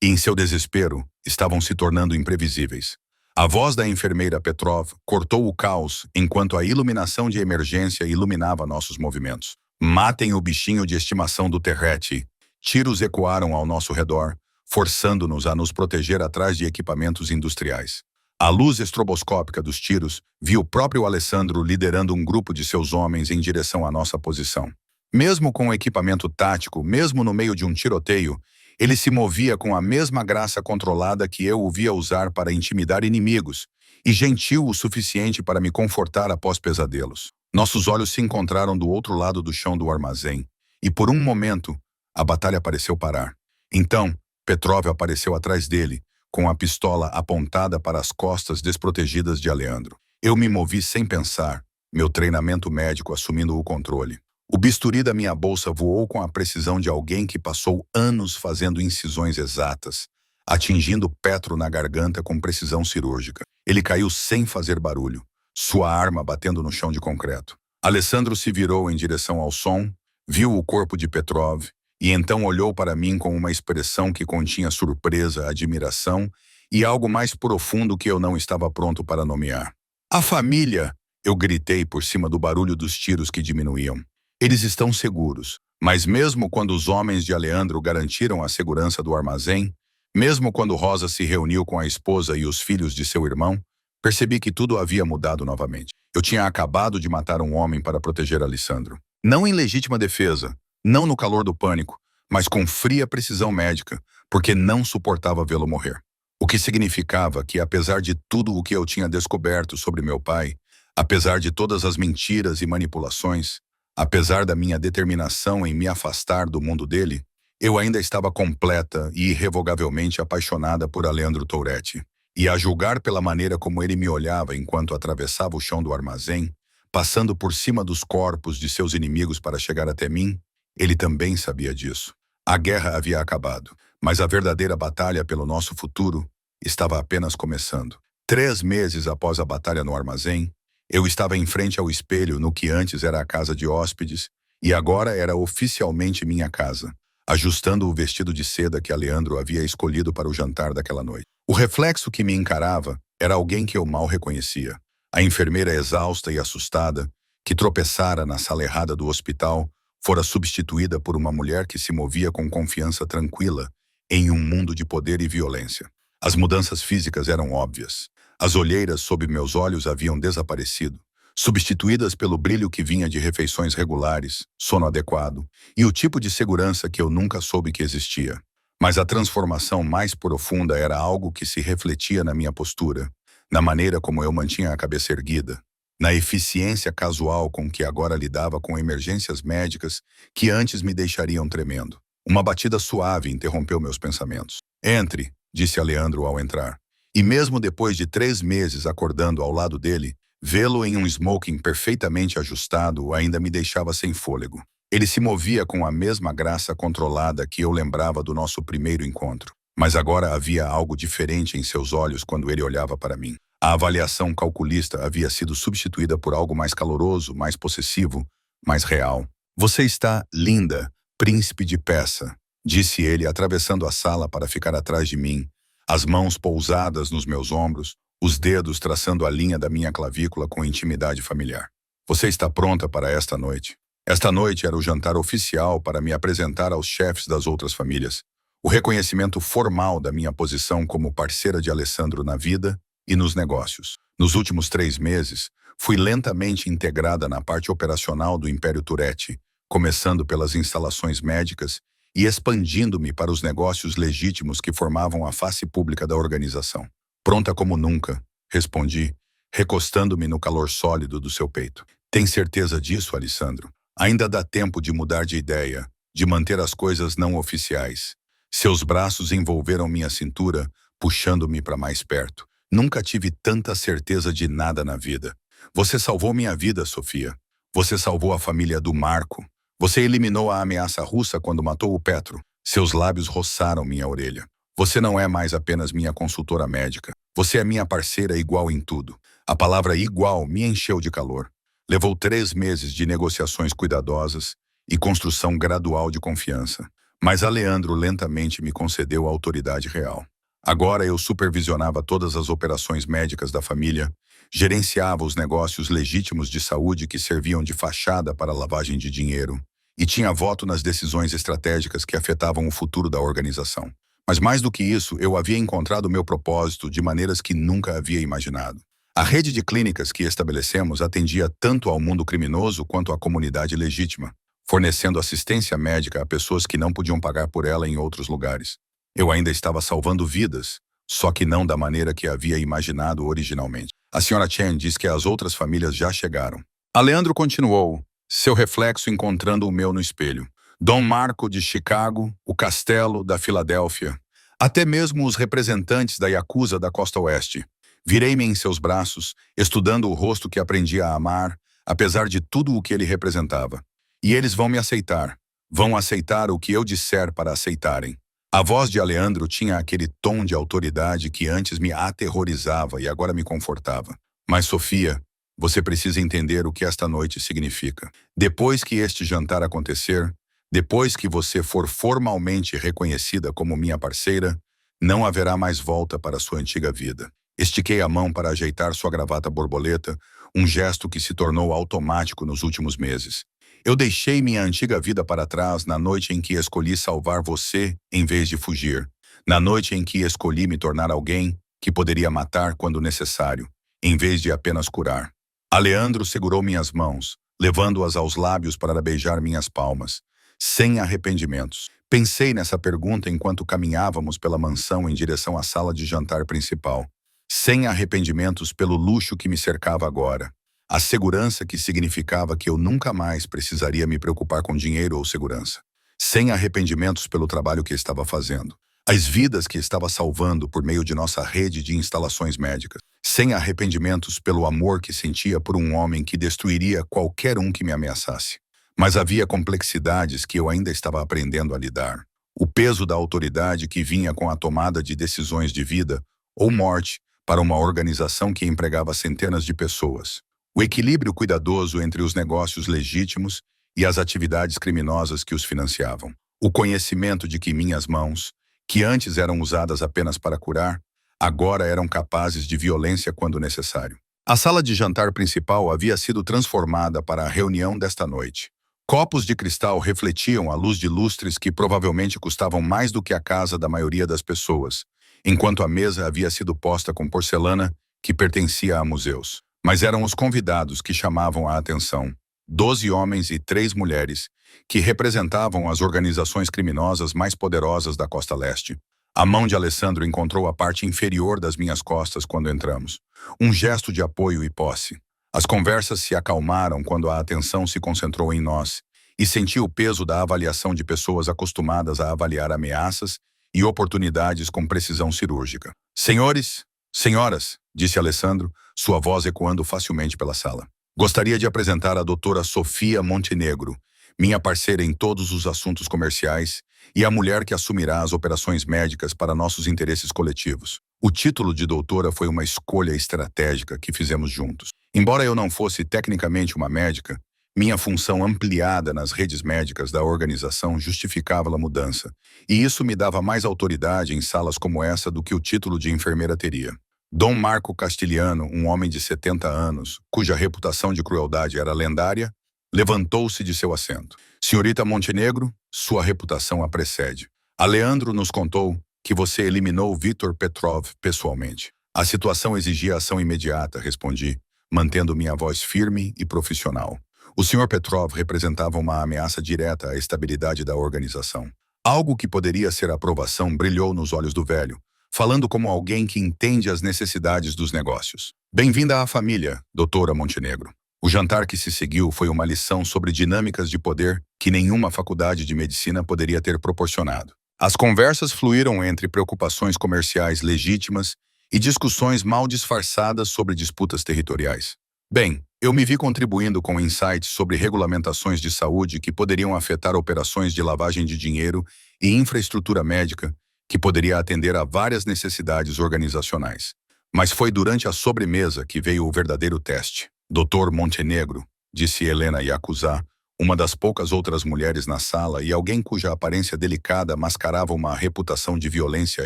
em seu desespero, estavam se tornando imprevisíveis. A voz da enfermeira Petrov cortou o caos enquanto a iluminação de emergência iluminava nossos movimentos. "Matem o bichinho de estimação do Terrete." Tiros ecoaram ao nosso redor, forçando-nos a nos proteger atrás de equipamentos industriais. À luz estroboscópica dos tiros, vi o próprio Alessandro liderando um grupo de seus homens em direção à nossa posição. Mesmo com o equipamento tático, mesmo no meio de um tiroteio, ele se movia com a mesma graça controlada que eu o via usar para intimidar inimigos, e gentil o suficiente para me confortar após pesadelos. Nossos olhos se encontraram do outro lado do chão do armazém, e por um momento, a batalha pareceu parar. Então, Petrov apareceu atrás dele, com a pistola apontada para as costas desprotegidas de Aleandro. Eu me movi sem pensar, meu treinamento médico assumindo o controle. O bisturi da minha bolsa voou com a precisão de alguém que passou anos fazendo incisões exatas, atingindo Petro na garganta com precisão cirúrgica. Ele caiu sem fazer barulho, sua arma batendo no chão de concreto. Alessandro se virou em direção ao som, viu o corpo de Petrov, e então olhou para mim com uma expressão que continha surpresa, admiração e algo mais profundo que eu não estava pronto para nomear. "A família!" eu gritei por cima do barulho dos tiros que diminuíam. "Eles estão seguros." Mas mesmo quando os homens de Aleandro garantiram a segurança do armazém, mesmo quando Rosa se reuniu com a esposa e os filhos de seu irmão, percebi que tudo havia mudado novamente. Eu tinha acabado de matar um homem para proteger Alessandro. Não em legítima defesa, não no calor do pânico, mas com fria precisão médica, porque não suportava vê-lo morrer. O que significava que, apesar de tudo o que eu tinha descoberto sobre meu pai, apesar de todas as mentiras e manipulações, apesar da minha determinação em me afastar do mundo dele, eu ainda estava completa e irrevogavelmente apaixonada por Aleandro Touretti. E a julgar pela maneira como ele me olhava enquanto atravessava o chão do armazém, passando por cima dos corpos de seus inimigos para chegar até mim, ele também sabia disso. A guerra havia acabado, mas a verdadeira batalha pelo nosso futuro estava apenas começando. 3 meses após a batalha no armazém, eu estava em frente ao espelho no que antes era a casa de hóspedes e agora era oficialmente minha casa, ajustando o vestido de seda que Aleandro havia escolhido para o jantar daquela noite. O reflexo que me encarava era alguém que eu mal reconhecia. A enfermeira exausta e assustada, que tropeçara na sala errada do hospital, fora substituída por uma mulher que se movia com confiança tranquila em um mundo de poder e violência. As mudanças físicas eram óbvias. As olheiras sob meus olhos haviam desaparecido, substituídas pelo brilho que vinha de refeições regulares, sono adequado e o tipo de segurança que eu nunca soube que existia. Mas a transformação mais profunda era algo que se refletia na minha postura, na maneira como eu mantinha a cabeça erguida, na eficiência casual com que agora lidava com emergências médicas que antes me deixariam tremendo. Uma batida suave interrompeu meus pensamentos. "Entre", disse Aleandro ao entrar. E mesmo depois de 3 meses acordando ao lado dele, vê-lo em um smoking perfeitamente ajustado ainda me deixava sem fôlego. Ele se movia com a mesma graça controlada que eu lembrava do nosso primeiro encontro. Mas agora havia algo diferente em seus olhos quando ele olhava para mim. A avaliação calculista havia sido substituída por algo mais caloroso, mais possessivo, mais real. "Você está linda, príncipe de peça", disse ele, atravessando a sala para ficar atrás de mim, as mãos pousadas nos meus ombros, os dedos traçando a linha da minha clavícula com intimidade familiar. "Você está pronta para esta noite?" Esta noite era o jantar oficial para me apresentar aos chefes das outras famílias, o reconhecimento formal da minha posição como parceira de Alessandro na vida e nos negócios. Nos últimos 3 meses, fui lentamente integrada na parte operacional do Império Touretti, começando pelas instalações médicas e expandindo-me para os negócios legítimos que formavam a face pública da organização. "Pronta como nunca", respondi, recostando-me no calor sólido do seu peito. "Tem certeza disso, Alessandro? Ainda dá tempo de mudar de ideia, de manter as coisas não oficiais." Seus braços envolveram minha cintura, puxando-me para mais perto. "Nunca tive tanta certeza de nada na vida. Você salvou minha vida, Sofia. Você salvou a família do Marco. Você eliminou a ameaça russa quando matou o Petro." Seus lábios roçaram minha orelha. "Você não é mais apenas minha consultora médica. Você é minha parceira igual em tudo." A palavra igual me encheu de calor. Levou 3 meses de negociações cuidadosas e construção gradual de confiança. Mas Aleandro lentamente me concedeu a autoridade real. Agora eu supervisionava todas as operações médicas da família, gerenciava os negócios legítimos de saúde que serviam de fachada para a lavagem de dinheiro e tinha voto nas decisões estratégicas que afetavam o futuro da organização. Mas mais do que isso, eu havia encontrado meu propósito de maneiras que nunca havia imaginado. A rede de clínicas que estabelecemos atendia tanto ao mundo criminoso quanto à comunidade legítima, fornecendo assistência médica a pessoas que não podiam pagar por ela em outros lugares. Eu ainda estava salvando vidas, só que não da maneira que havia imaginado originalmente. A senhora Chen diz que as outras famílias já chegaram. Aleandro continuou, seu reflexo encontrando o meu no espelho. Dom Marco de Chicago, o Castelo da Filadélfia, até mesmo os representantes da Yakuza da Costa Oeste. Virei-me em seus braços, estudando o rosto que aprendi a amar, apesar de tudo o que ele representava. "E eles vão me aceitar. Vão aceitar o que eu disser para aceitarem." A voz de Aleandro tinha aquele tom de autoridade que antes me aterrorizava e agora me confortava. "Mas, Sofia, você precisa entender o que esta noite significa. Depois que este jantar acontecer, depois que você for formalmente reconhecida como minha parceira, não haverá mais volta para sua antiga vida." Estiquei a mão para ajeitar sua gravata borboleta, um gesto que se tornou automático nos últimos meses. "Eu deixei minha antiga vida para trás na noite em que escolhi salvar você em vez de fugir. Na noite em que escolhi me tornar alguém que poderia matar quando necessário, em vez de apenas curar." Aleandro segurou minhas mãos, levando-as aos lábios para beijar minhas palmas, sem arrependimentos. Pensei nessa pergunta enquanto caminhávamos pela mansão em direção à sala de jantar principal. Sem arrependimentos pelo luxo que me cercava agora. A segurança que significava que eu nunca mais precisaria me preocupar com dinheiro ou segurança. Sem arrependimentos pelo trabalho que estava fazendo. As vidas que estava salvando por meio de nossa rede de instalações médicas. Sem arrependimentos pelo amor que sentia por um homem que destruiria qualquer um que me ameaçasse. Mas havia complexidades que eu ainda estava aprendendo a lidar. O peso da autoridade que vinha com a tomada de decisões de vida ou morte para uma organização que empregava centenas de pessoas. O equilíbrio cuidadoso entre os negócios legítimos e as atividades criminosas que os financiavam. O conhecimento de que minhas mãos, que antes eram usadas apenas para curar, agora eram capazes de violência quando necessário. A sala de jantar principal havia sido transformada para a reunião desta noite. Copos de cristal refletiam a luz de lustres que provavelmente custavam mais do que a casa da maioria das pessoas, enquanto a mesa havia sido posta com porcelana que pertencia a museus. Mas eram os convidados que chamavam a atenção. 12 homens e 3 mulheres, que representavam as organizações criminosas mais poderosas da Costa Leste. A mão de Alessandro encontrou a parte inferior das minhas costas quando entramos. Um gesto de apoio e posse. As conversas se acalmaram quando a atenção se concentrou em nós, e senti o peso da avaliação de pessoas acostumadas a avaliar ameaças e oportunidades com precisão cirúrgica. Senhores, senhoras, disse Alessandro, sua voz ecoando facilmente pela sala. Gostaria de apresentar a doutora Sofia Montenegro, minha parceira em todos os assuntos comerciais e a mulher que assumirá as operações médicas para nossos interesses coletivos. O título de doutora foi uma escolha estratégica que fizemos juntos. Embora eu não fosse tecnicamente uma médica, minha função ampliada nas redes médicas da organização justificava a mudança, e isso me dava mais autoridade em salas como essa do que o título de enfermeira teria. Dom Marco Castiliano, um homem de 70 anos, cuja reputação de crueldade era lendária, levantou-se de seu assento. Senhorita Montenegro, sua reputação a precede. Aleandro nos contou que você eliminou Viktor Petrov pessoalmente. A situação exigia ação imediata, respondi, mantendo minha voz firme e profissional. O Sr. Petrov representava uma ameaça direta à estabilidade da organização. Algo que poderia ser aprovação brilhou nos olhos do velho, falando como alguém que entende as necessidades dos negócios. Bem-vinda à família, doutora Montenegro. O jantar que se seguiu foi uma lição sobre dinâmicas de poder que nenhuma faculdade de medicina poderia ter proporcionado. As conversas fluíram entre preocupações comerciais legítimas e discussões mal disfarçadas sobre disputas territoriais. Bem, eu me vi contribuindo com insights sobre regulamentações de saúde que poderiam afetar operações de lavagem de dinheiro e infraestrutura médica que poderia atender a várias necessidades organizacionais. Mas foi durante a sobremesa que veio o verdadeiro teste. Doutor Montenegro, disse Helena Iacuzá, uma das poucas outras mulheres na sala e alguém cuja aparência delicada mascarava uma reputação de violência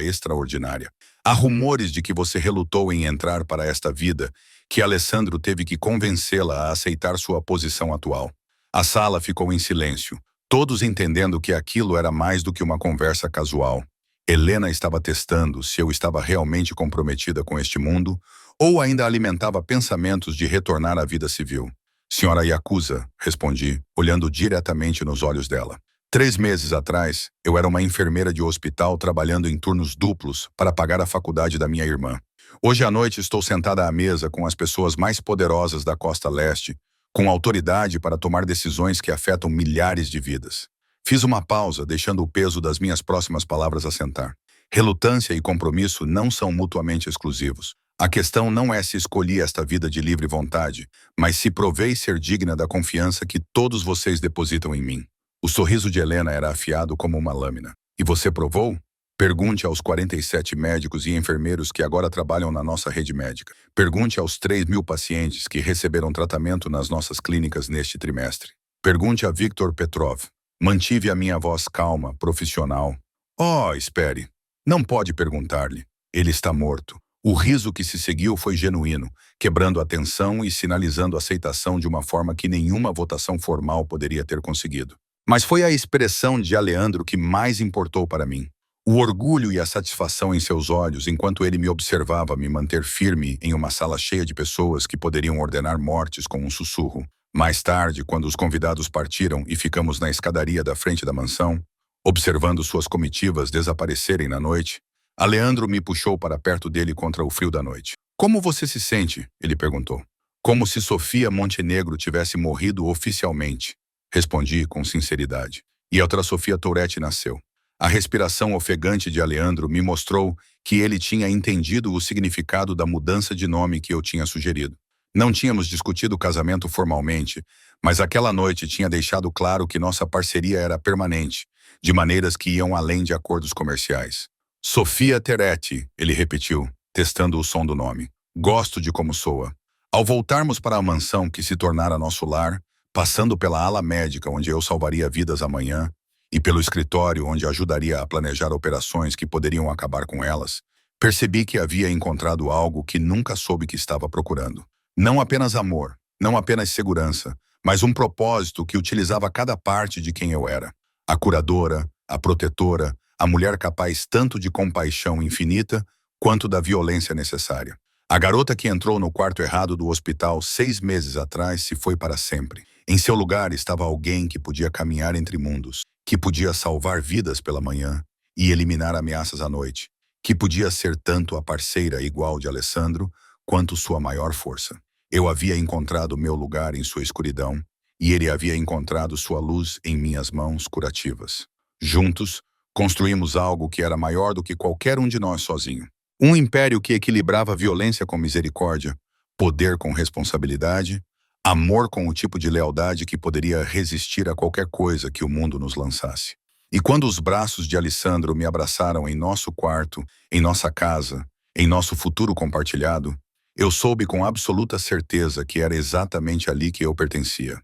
extraordinária. Há rumores de que você relutou em entrar para esta vida, que Alessandro teve que convencê-la a aceitar sua posição atual. A sala ficou em silêncio, todos entendendo que aquilo era mais do que uma conversa casual. Helena estava testando se eu estava realmente comprometida com este mundo ou ainda alimentava pensamentos de retornar à vida civil. Senhora Yakuza, respondi, olhando diretamente nos olhos dela. 3 meses atrás, eu era uma enfermeira de hospital trabalhando em turnos duplos para pagar a faculdade da minha irmã. Hoje à noite estou sentada à mesa com as pessoas mais poderosas da Costa Leste, com autoridade para tomar decisões que afetam milhares de vidas. Fiz uma pausa, deixando o peso das minhas próximas palavras assentar. Relutância e compromisso não são mutuamente exclusivos. A questão não é se escolhi esta vida de livre vontade, mas se provei ser digna da confiança que todos vocês depositam em mim. O sorriso de Helena era afiado como uma lâmina. E você provou? Pergunte aos 47 médicos e enfermeiros que agora trabalham na nossa rede médica. Pergunte aos 3.000 pacientes que receberam tratamento nas nossas clínicas neste trimestre. Pergunte a Viktor Petrov. Mantive a minha voz calma, profissional. Oh, espere. Não pode perguntar-lhe. Ele está morto. O riso que se seguiu foi genuíno, quebrando a tensão e sinalizando aceitação de uma forma que nenhuma votação formal poderia ter conseguido. Mas foi a expressão de Aleandro que mais importou para mim. O orgulho e a satisfação em seus olhos enquanto ele me observava me manter firme em uma sala cheia de pessoas que poderiam ordenar mortes com um sussurro. Mais tarde, quando os convidados partiram e ficamos na escadaria da frente da mansão, observando suas comitivas desaparecerem na noite, Aleandro me puxou para perto dele contra o frio da noite. Como você se sente? Ele perguntou. Como se Sofia Montenegro tivesse morrido oficialmente. Respondi com sinceridade. E outra Sofia Touretti nasceu. A respiração ofegante de Aleandro me mostrou que ele tinha entendido o significado da mudança de nome que eu tinha sugerido. Não tínhamos discutido o casamento formalmente, mas aquela noite tinha deixado claro que nossa parceria era permanente, de maneiras que iam além de acordos comerciais. Sofia Touretti, ele repetiu, testando o som do nome. Gosto de como soa. Ao voltarmos para a mansão que se tornara nosso lar, passando pela ala médica onde eu salvaria vidas amanhã, e pelo escritório onde ajudaria a planejar operações que poderiam acabar com elas, percebi que havia encontrado algo que nunca soube que estava procurando. Não apenas amor, não apenas segurança, mas um propósito que utilizava cada parte de quem eu era. A curadora, a protetora, a mulher capaz tanto de compaixão infinita quanto da violência necessária. A garota que entrou no quarto errado do hospital 6 meses atrás se foi para sempre. Em seu lugar estava alguém que podia caminhar entre mundos, que podia salvar vidas pela manhã e eliminar ameaças à noite, que podia ser tanto a parceira igual de Alessandro quanto sua maior força. Eu havia encontrado meu lugar em sua escuridão e ele havia encontrado sua luz em minhas mãos curativas. Juntos, construímos algo que era maior do que qualquer um de nós sozinho. Um império que equilibrava violência com misericórdia, poder com responsabilidade, amor com o tipo de lealdade que poderia resistir a qualquer coisa que o mundo nos lançasse. E quando os braços de Alessandro me abraçaram em nosso quarto, em nossa casa, em nosso futuro compartilhado, eu soube com absoluta certeza que era exatamente ali que eu pertencia.